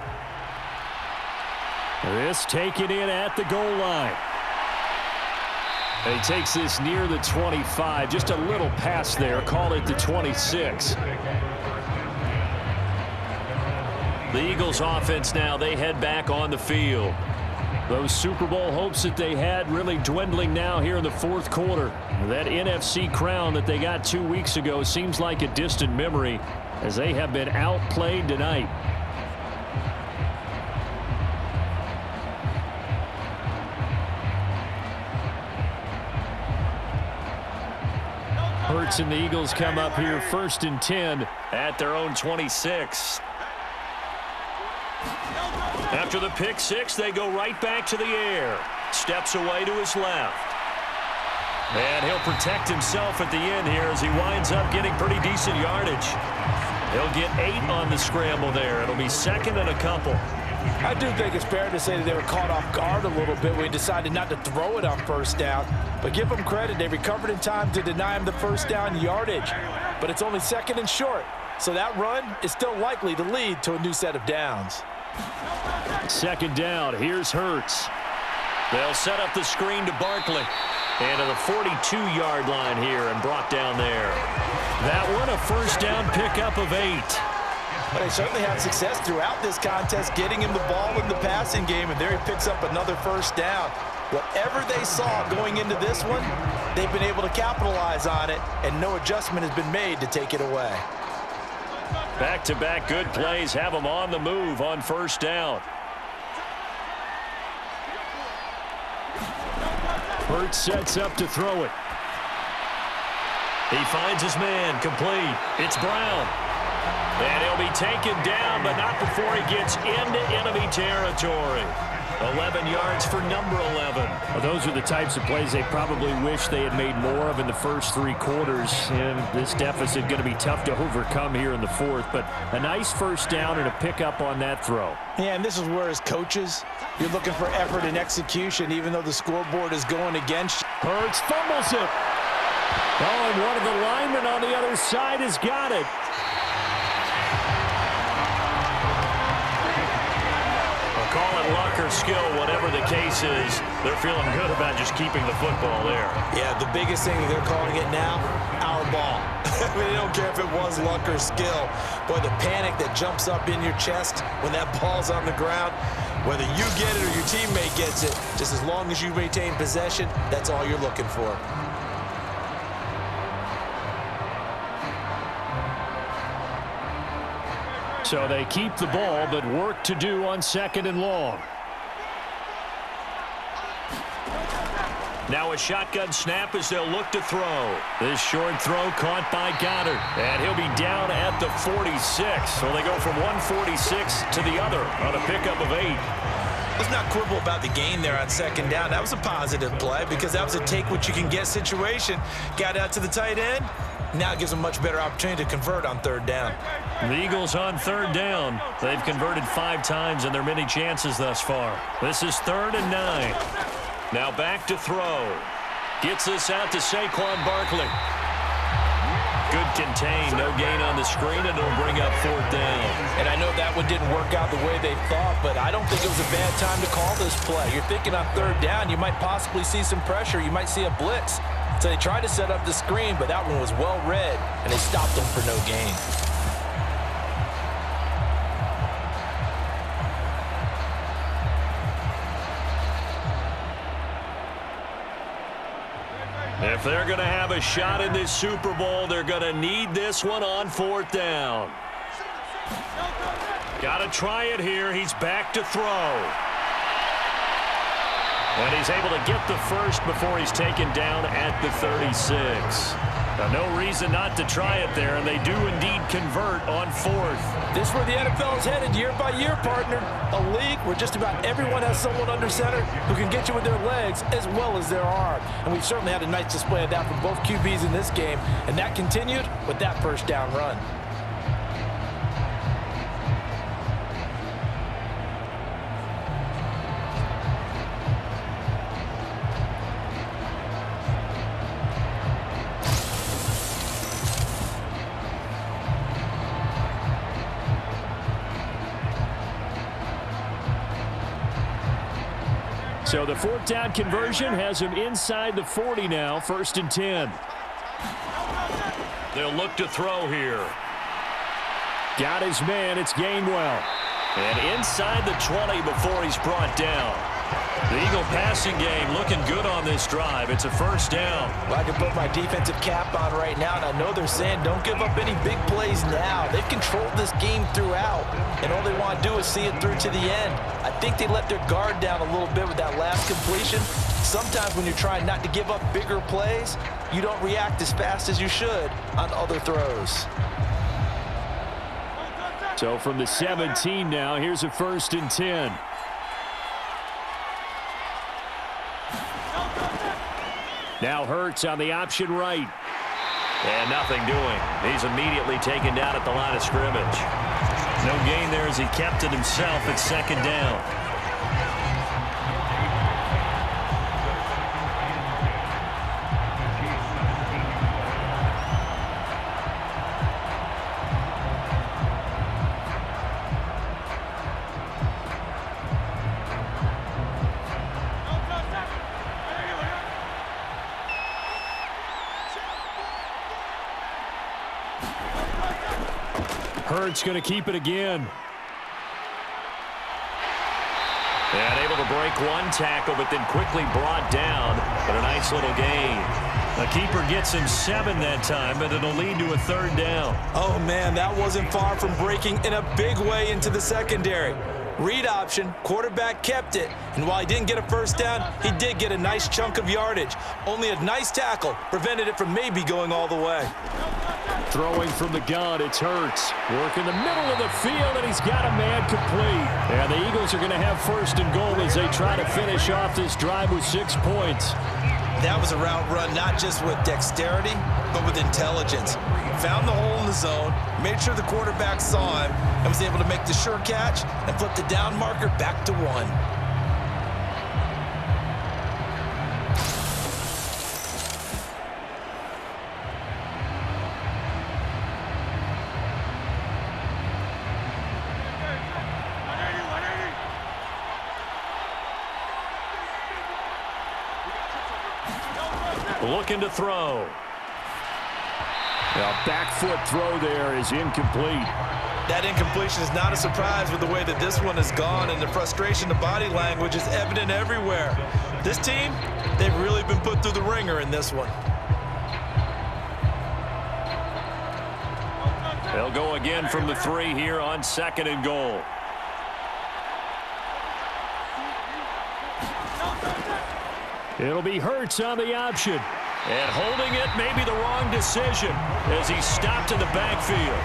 This taken in at the goal line. And he takes this near the 25. Just a little pass there. Call it the 26. The Eagles offense now, they head back on the field. Those Super Bowl hopes that they had really dwindling now here in the fourth quarter. That NFC crown that they got 2 weeks ago seems like a distant memory as they have been outplayed tonight. Hurts and the Eagles come up here 1st and 10 at their own 26. After the pick six, they go right back to the air. Steps away to his left. And he'll protect himself at the end here as he winds up getting pretty decent yardage. He'll get 8 on the scramble there. It'll be 2nd and a couple. I do think it's fair to say that they were caught off guard a little bit when he decided not to throw it on 1st down. But give them credit. They recovered in time to deny him the 1st down yardage. But it's only 2nd and short. So that run is still likely to lead to a new set of downs. 2nd down. Here's Hurts. They'll set up the screen to Barkley. And to the 42-yard line here and brought down there. That one a 1st down pickup of 8. But they certainly had success throughout this contest, getting him the ball in the passing game, and there he picks up another 1st down. Whatever they saw going into this one, they've been able to capitalize on it, and no adjustment has been made to take it away. Back-to-back good plays have them on the move on 1st down. Hurts sets up to throw it. He finds his man, complete. It's Brown. And he'll be taken down, but not before he gets into enemy territory. 11 yards for number 11. Well, those are the types of plays they probably wish they had made more of in the first 3 quarters. And this deficit going to be tough to overcome here in the 4th. But a nice 1st down and a pickup on that throw. Yeah, and this is where as coaches, you're looking for effort and execution, even though the scoreboard is going against you. Hurts fumbles it. Oh, and one of the linemen on the other side has got it. Call it luck or skill, whatever the case is, they're feeling good about just keeping the football there. Yeah, the biggest thing that they're calling it now, our ball. I mean, they don't care if it was luck or skill. Boy, the panic that jumps up in your chest when that ball's on the ground, whether you get it or your teammate gets it, just as long as you maintain possession, that's all you're looking for. So they keep the ball, but work to do on 2nd and long. Now a shotgun snap as they'll look to throw. This short throw caught by Goddard. And he'll be down at the 46. So they go from 146 to the other on a pickup of 8. Let's not quibble about the gain there on 2nd down. That was a positive play because that was a take-what-you-can-get situation. Got out to the tight end, Now it gives them much better opportunity to convert on third down. The Eagles on third down. They've converted 5 times in their many chances thus far. This is 3rd and 9. Now back to throw. Gets this out to Saquon Barkley. Good contain, no gain on the screen, and it'll bring up 4th down. And I know that one didn't work out the way they thought, but I don't think it was a bad time to call this play. You're thinking on third down, you might possibly see some pressure. You might see a blitz. So they tried to set up the screen, but that one was well read, and they stopped them for no gain. If they're going to have a shot in this Super Bowl, they're going to need this one on 4th down. Got to try it here. He's back to throw. And he's able to get the first before he's taken down at the 36. Now, no reason not to try it there, and they do indeed convert on 4th. This is where the NFL is headed year by year, partner. A league where just about everyone has someone under center who can get you with their legs as well as their arm. And we've certainly had a nice display of that from both QBs in this game, and that continued with that first down run. So the 4th down conversion has him inside the 40 now, 1st and 10. They'll look to throw here. Got his man, it's Gainwell. And inside the 20 before he's brought down. The Eagle passing game looking good on this drive. It's a 1st down. Well, I can put my defensive cap on right now, and I know they're saying don't give up any big plays now. They've controlled this game throughout, and all they want to do is see it through to the end. I think they let their guard down a little bit with that last completion. Sometimes when you're trying not to give up bigger plays, you don't react as fast as you should on other throws. So from the 17 now, here's a 1st and 10. Now Hurts on the option right. And nothing doing. He's immediately taken down at the line of scrimmage. No gain there as he kept it himself at 2nd down. Hurts going to keep it again. And able to break one tackle, but then quickly brought down. But a nice little gain. The keeper gets him 7 that time, but it'll lead to a 3rd down. Oh, man, that wasn't far from breaking in a big way into the secondary. Read option, quarterback kept it, and while he didn't get a 1st down, he did get a nice chunk of yardage. Only a nice tackle prevented it from maybe going all the way. Throwing from the gun, it's Hurts. Work in the middle of the field, and he's got a man complete. And the Eagles are going to have 1st and goal as they try to finish off this drive with 6 points. That was a route run not just with dexterity, but with intelligence. Found the hole in the zone, made sure the quarterback saw him, and was able to make the sure catch and flip the down marker back to 1. Looking to throw. A back foot throw there is incomplete. That incompletion is not a surprise with the way that this one has gone, and the frustration, the body language is evident everywhere. This team, they've really been put through the ringer in this one. They'll go again from the 3 here on 2nd and goal. It'll be Hurts on the option. And holding it may be the wrong decision as he's stopped in the backfield.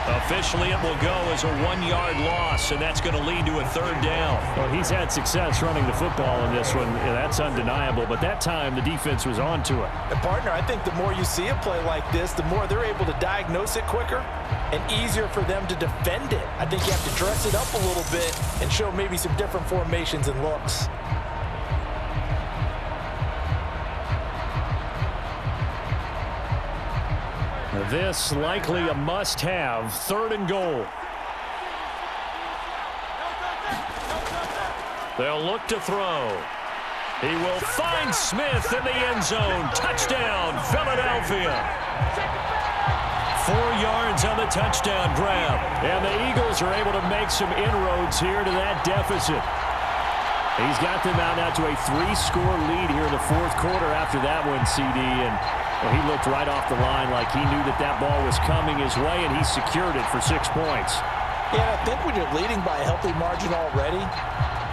Officially, it will go as a 1-yard loss, and that's going to lead to a 3rd down. Well, he's had success running the football in this one. Yeah, that's undeniable, but that time the defense was on to it. And, partner, I think the more you see a play like this, the more they're able to diagnose it quicker and easier for them to defend it. I think you have to dress it up a little bit and show maybe some different formations and looks. This likely a must-have, 3rd and goal. They'll look to throw. He will find Smith in the end zone. Touchdown, Philadelphia. 4 yards on the touchdown grab. And the Eagles are able to make some inroads here to that deficit. He's got them out now to a 3-score lead here in the 4th quarter after that one, CD. And well, he looked right off the line like he knew that that ball was coming his way, and he secured it for 6 points. Yeah, I think when you're leading by a healthy margin already,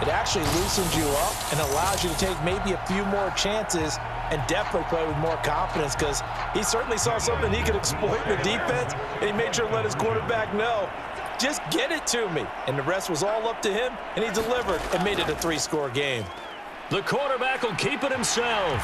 it actually loosens you up and allows you to take maybe a few more chances and definitely play with more confidence, because he certainly saw something he could exploit in the defense, and he made sure to let his quarterback know, just get it to me. And the rest was all up to him, and he delivered and made it a 3-score game. The quarterback will keep it himself.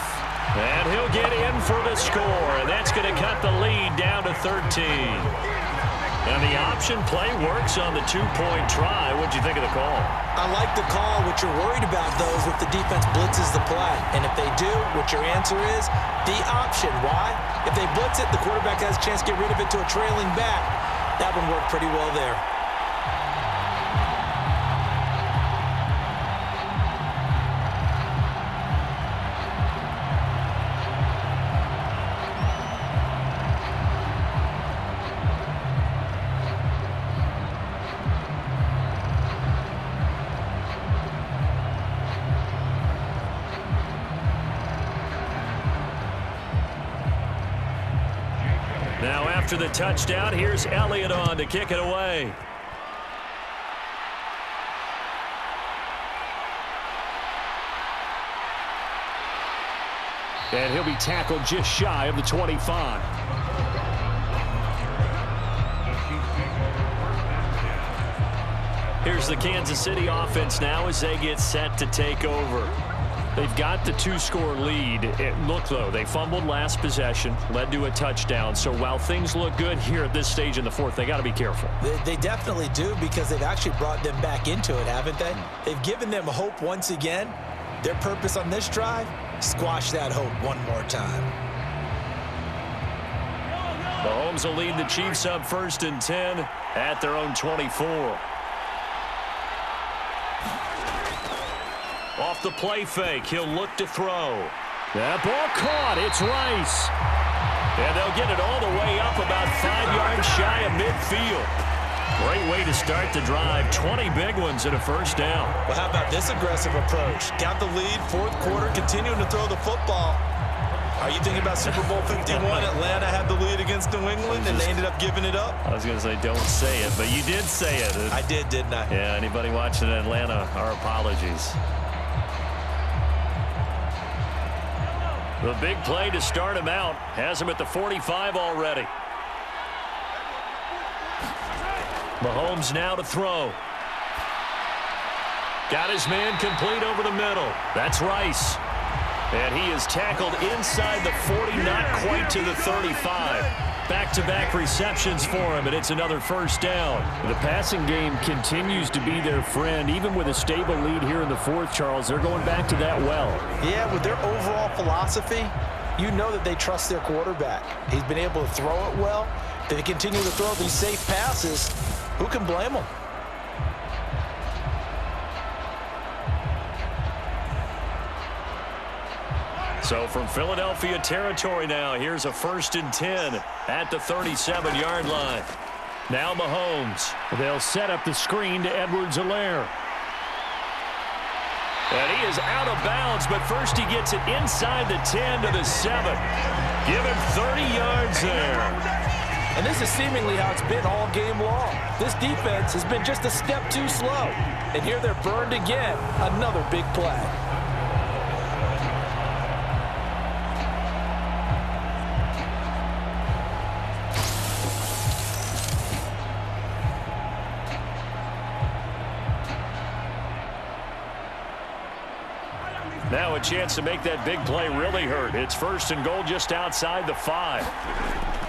And he'll get in for the score. And that's going to cut the lead down to 13. And the option play works on the 2-point try. What'd you think of the call? I like the call. What you're worried about, though, is if the defense blitzes the play. And if they do, what your answer is, the option. Why? If they blitz it, the quarterback has a chance to get rid of it to a trailing back. That one worked pretty well there. Now after the touchdown, here's Elliott on to kick it away. And he'll be tackled just shy of the 25. Here's the Kansas City offense now as they get set to take over. They've got the 2-score lead. Look, though, they fumbled last possession, led to a touchdown. So while things look good here at this stage in the 4th, they got to be careful. They definitely do, because they've actually brought them back into it, haven't they? They've given them hope once again. Their purpose on this drive, squash that hope one more time. Mahomes will lead the Chiefs up 1st and 10 at their own 24. Off the play fake, he'll look to throw. That ball caught. It's Rice. And they'll get it all the way up about 5 yards shy of midfield. Great way to start the drive. 20 big ones and a 1st down. Well, how about this aggressive approach? Got the lead, 4th quarter, continuing to throw the football. Are you thinking about Super Bowl 51? Atlanta had the lead against New England, and they ended up giving it up? I was going to say, don't say it, but you did say it. I did, didn't I? Yeah, anybody watching Atlanta, our apologies. The big play to start him out has him at the 45 already. Mahomes now to throw. Got his man complete over the middle. That's Rice. And he is tackled inside the 40, not quite to the 35. Back-to-back receptions for him, and it's another 1st down. The passing game continues to be their friend. Even with a stable lead here in the 4th, Charles, they're going back to that well. Yeah, with their overall philosophy, you know that they trust their quarterback. He's been able to throw it well. They continue to throw these safe passes. Who can blame them? So from Philadelphia territory now, here's a 1st and 10 at the 37-yard line. Now Mahomes. They'll set up the screen to Edwards-Helaire. And he is out of bounds, but first he gets it inside the 10 to the 7. Give him 30 yards there. And this is seemingly how it's been all game long. This defense has been just a step too slow. And here they're burned again. Another big play. Now a chance to make that big play really hurt. It's 1st and goal just outside the 5.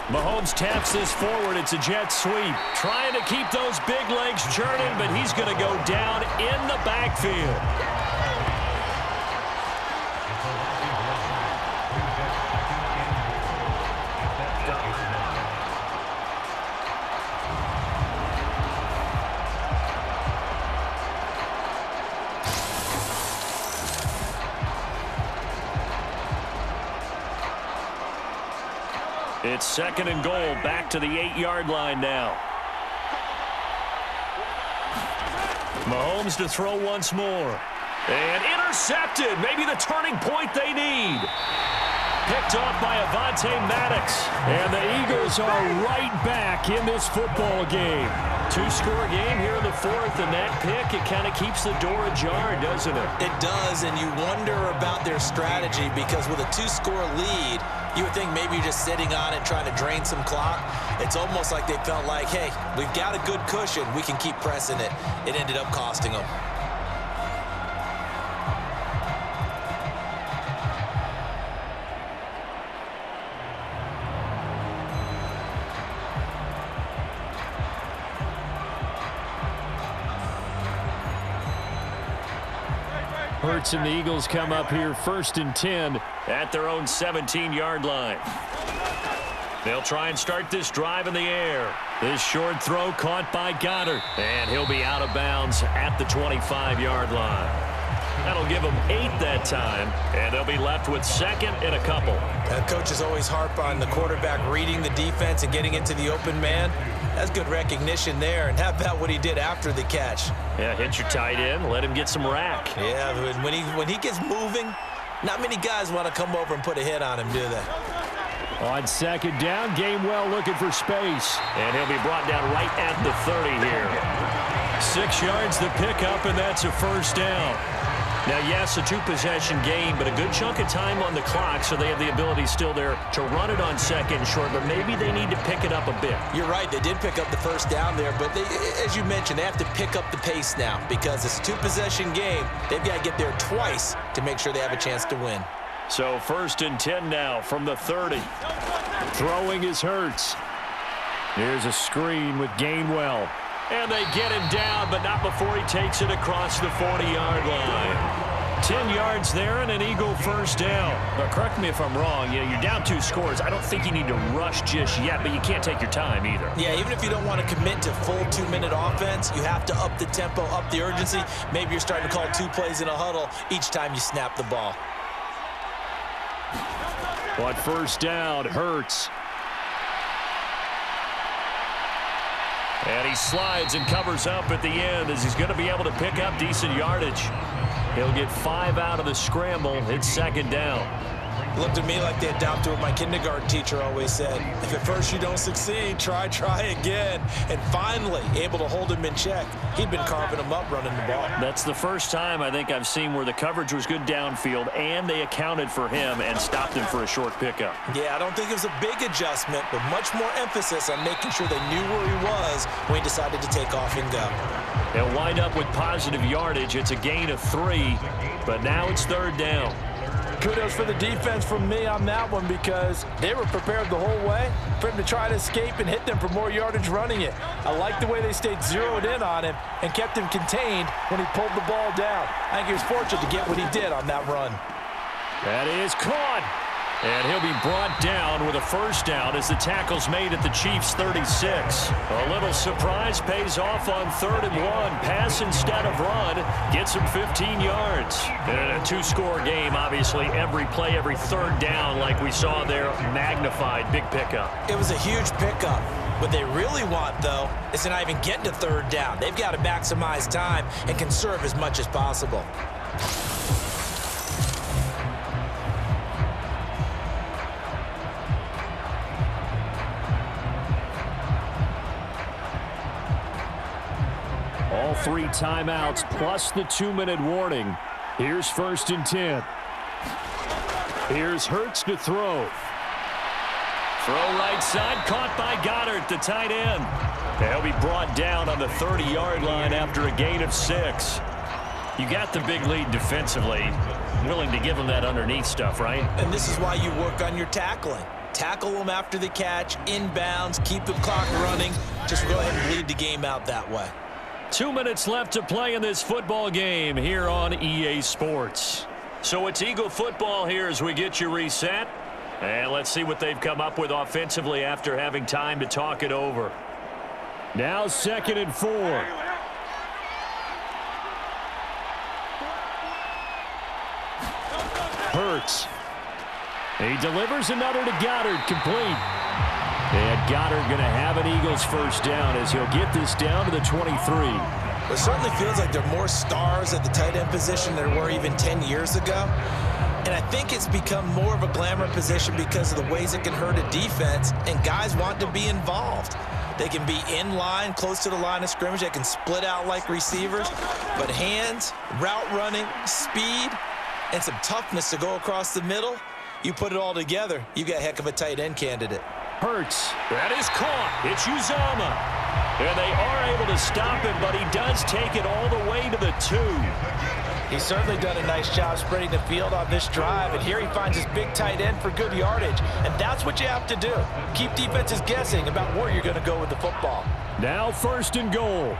Mahomes taps this forward. It's a jet sweep. Trying to keep those big legs churning, but he's going to go down in the backfield. It's 2nd and goal, back to the 8-yard line now. Mahomes to throw once more. And intercepted. Maybe the turning point they need. Picked off by Avonte Maddox. And the Eagles are right back in this football game. 2-score game here in the 4th, and that pick, it kind of keeps the door ajar, doesn't it? It does, and you wonder about their strategy because with a 2-score lead, you would think maybe you're just sitting on it trying to drain some clock. It's almost like they felt like, hey, we've got a good cushion. We can keep pressing it. It ended up costing them. Hurts and the Eagles come up here 1st and 10 at their own 17-yard line. They'll try and start this drive in the air. This short throw caught by Goddard. And he'll be out of bounds at the 25-yard line. That'll give them 8 that time, and they'll be left with 2nd and a couple. Coaches always harp on the quarterback reading the defense and getting into the open man. That's good recognition there. And how about what he did after the catch? Yeah, hit your tight end, let him get some rack. Yeah, when he gets moving, not many guys want to come over and put a hit on him, do they? On 2nd down, Gainwell looking for space. And he'll be brought down right at the 30 here. 6 yards to pick up, and that's a 1st down. Now, yes, a 2-possession game, but a good chunk of time on the clock, so they have the ability still there to run it on 2nd and short, but maybe they need to pick it up a bit. You're right. They did pick up the 1st down there, but they, as you mentioned, they have to pick up the pace now because it's a 2-possession game. They've got to get there twice to make sure they have a chance to win. So 1st and 10 now from the 30. Throwing is Hurts. Here's a screen with Gainwell. And they get him down, but not before he takes it across the 40-yard line. 10 yards there and an Eagle 1st down. But correct me if I'm wrong, you're down 2 scores. I don't think you need to rush just yet, but you can't take your time either. Yeah, even if you don't want to commit to full 2-minute offense, you have to up the tempo, up the urgency. Maybe you're starting to call 2 plays in a huddle each time you snap the ball. But 1st down, Hurts. And he slides and covers up at the end as he's going to be able to pick up decent yardage. He'll get 5 out of the scramble. It's 2nd down. Looked at me like they adopted what my kindergarten teacher always said. If at first you don't succeed, try again. And finally, able to hold him in check. He'd been carving him up running the ball. That's the first time I think I've seen where the coverage was good downfield and they accounted for him and stopped him for a short pickup. Yeah, I don't think it was a big adjustment, but much more emphasis on making sure they knew where he was when he decided to take off and go. They'll wind up with positive yardage. It's a gain of 3, but now it's 3rd down. Kudos for the defense from me on that one because they were prepared the whole way for him to try to escape and hit them for more yardage running it. I like the way they stayed zeroed in on him and kept him contained when he pulled the ball down. I think he was fortunate to get what he did on that run. That is caught. And he'll be brought down with a 1st down as the tackle's made at the Chiefs' 36. A little surprise pays off on 3rd and 1. Pass instead of run gets him 15 yards. And in a 2-score game, obviously, every play, every 3rd down, like we saw there, magnified. Big pickup. It was a huge pickup. What they really want, though, is to not even get to 3rd down. They've got to maximize time and conserve as much as possible. All 3 timeouts plus the 2-minute warning. Here's 1st and 10. Here's Hurts to throw. Throw right side, caught by Goddard, the tight end. They'll be brought down on the 30-yard line after a gain of 6. You got the big lead defensively. Willing to give them that underneath stuff, right? And this is why you work on your tackling. Tackle them after the catch, inbounds, keep the clock running. Just go ahead and bleed the game out that way. 2 minutes left to play in this football game here on EA Sports. So it's Eagle football here as we get you reset. And let's see what they've come up with offensively after having time to talk it over. Now 2nd and 4. Hurts. He delivers another to Goddard, complete. And Goddard going to have an Eagles first down as he'll get this down to the 23. It certainly feels like there are more stars at the tight end position than there were even 10 years ago. And I think it's become more of a glamour position because of the ways it can hurt a defense, and guys want to be involved. They can be in line, close to the line of scrimmage. They can split out like receivers. But hands, route running, speed, and some toughness to go across the middle, you put it all together, you got a heck of a tight end candidate. Hurts. That is caught. It's Uzama. And they are able to stop him, but he does take it all the way to the 2. He's certainly done a nice job spreading the field on this drive, and here he finds his big tight end for good yardage. And that's what you have to do. Keep defenses guessing about where you're going to go with the football. Now 1st and goal.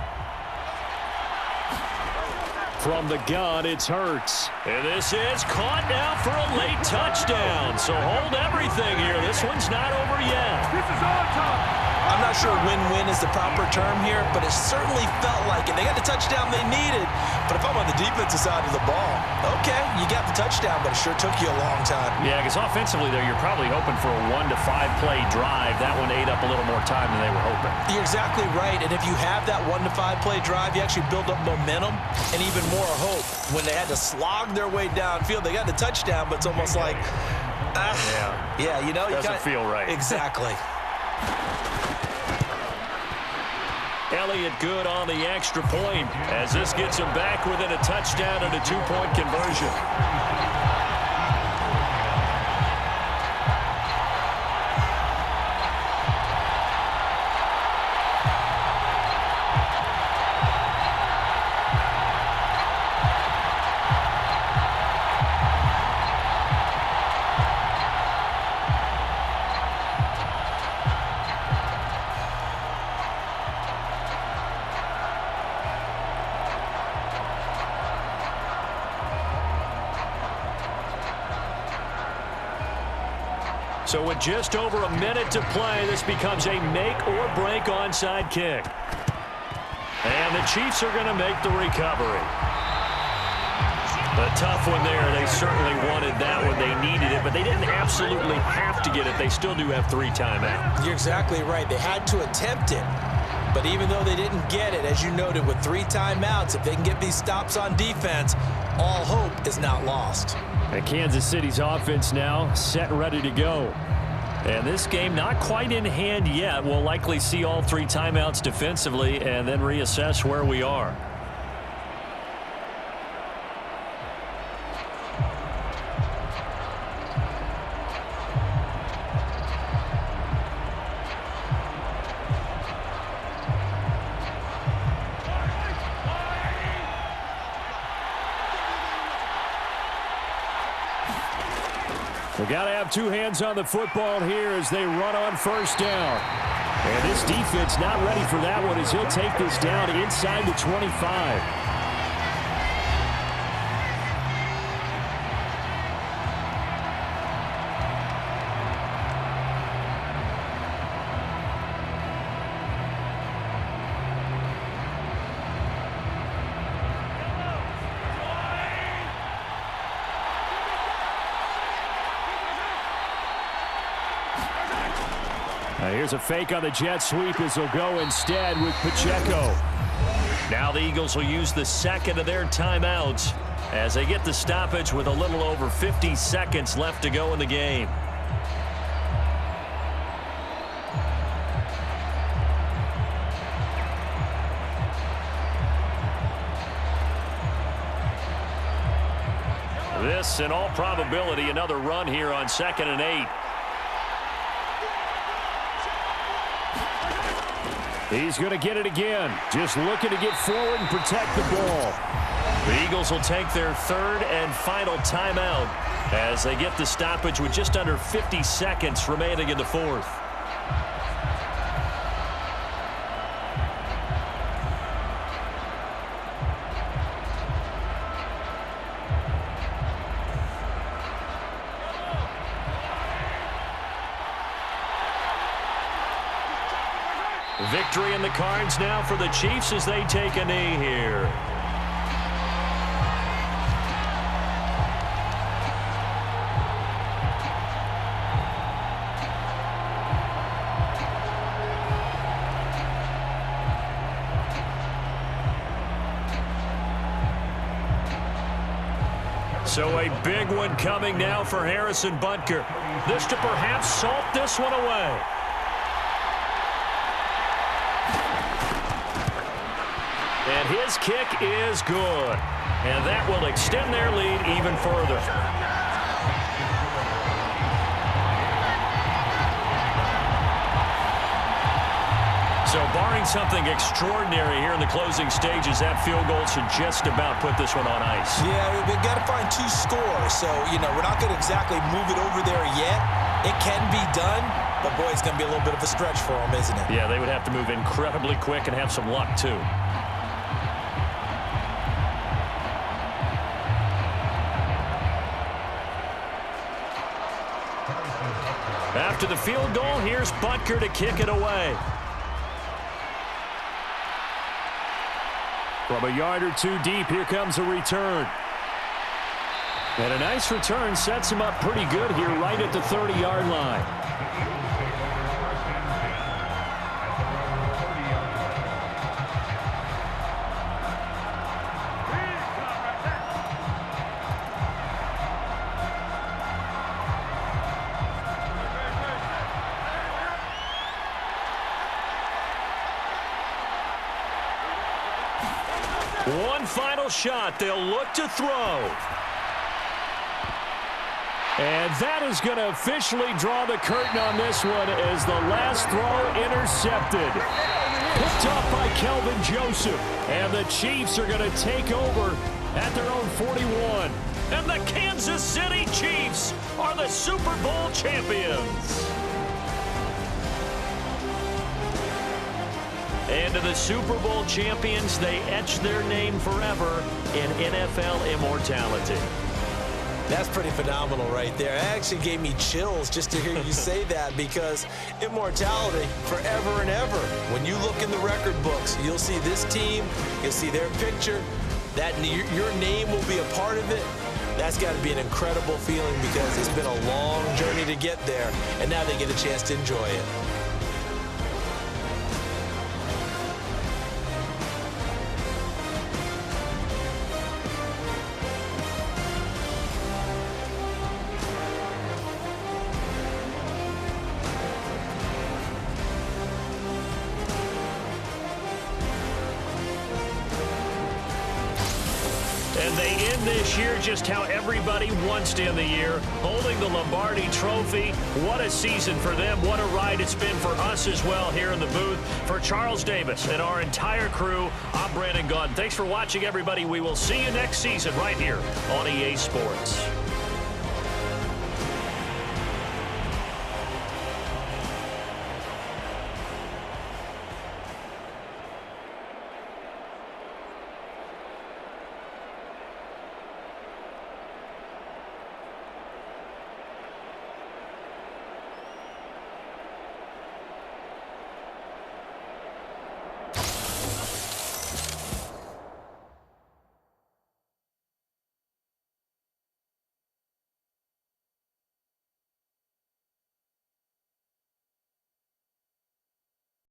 From the gun, it's Hurts. And this is caught now for a late touchdown. So hold everything here. This one's not over yet. This is on time. I'm not sure win-win is the proper term here, but it certainly felt like it. They got the touchdown they needed, but if I'm on the defensive side of the ball, okay, you got the touchdown, but it sure took you a long time. Yeah, because offensively there, you're probably hoping for a 1 to 5 play drive. That one ate up a little more time than they were hoping. You're exactly right, and if you have that 1 to 5 play drive, you actually build up momentum and even more hope. When they had to slog their way downfield, they got the touchdown, but it's almost like, yeah, you know, doesn't feel right. Exactly. Elliott good on the extra point as this gets him back within a touchdown and a 2-point conversion. So with just over a minute to play, this becomes a make-or-break onside kick. And the Chiefs are going to make the recovery. A tough one there. They certainly wanted that one. They needed it, but they didn't absolutely have to get it. They still do have 3 timeouts. You're exactly right. They had to attempt it. But even though they didn't get it, as you noted, with 3 timeouts, if they can get these stops on defense, all hope is not lost. And Kansas City's offense now set and ready to go. And this game not quite in hand yet. We'll likely see all 3 timeouts defensively and then reassess where we are. We got to have 2 hands on the football here as they run on first down. And this defense not ready for that one as he'll take this down inside the 25. Here's a fake on the jet sweep as they'll go instead with Pacheco. Now the Eagles will use the 2nd of their timeouts as they get the stoppage with a little over 50 seconds left to go in the game. This, in all probability, another run here on 2nd and 8. He's going to get it again. Just looking to get forward and protect the ball. The Eagles will take their third and final timeout as they get the stoppage with just under 50 seconds remaining in the fourth. Victory in the cards now for the Chiefs as they take a knee here. So a big one coming now for Harrison Butker. This to perhaps salt this one away. And his kick is good. And that will extend their lead even further. So barring something extraordinary here in the closing stages, that field goal should just about put this one on ice. Yeah, we've got to find 2 scores. So, we're not going to exactly move it over there yet. It can be done, but boy, it's going to be a little bit of a stretch for them, isn't it? Yeah, they would have to move incredibly quick and have some luck, too. After the field goal, here's Butker to kick it away. From a yard or 2 deep, here comes a return. And a nice return sets him up pretty good here right at the 30-yard line. One final shot. They'll look to throw. And that is going to officially draw the curtain on this one as the last throw intercepted. Picked off by Kelvin Joseph. And the Chiefs are going to take over at their own 41. And the Kansas City Chiefs are the Super Bowl champions. And to the Super Bowl champions, they etch their name forever in NFL immortality. That's pretty phenomenal right there. It actually gave me chills just to hear you say that, because immortality forever and ever. When you look in the record books, you'll see this team, you'll see their picture, that your name will be a part of it. That's got to be an incredible feeling, because it's been a long journey to get there, and now they get a chance to enjoy it. And they end this year just how everybody wants to end the year, holding the Lombardi Trophy. What a season for them. What a ride it's been for us as well here in the booth. For Charles Davis and our entire crew, I'm Brandon Gaudin. Thanks for watching, everybody. We will see you next season right here on EA Sports.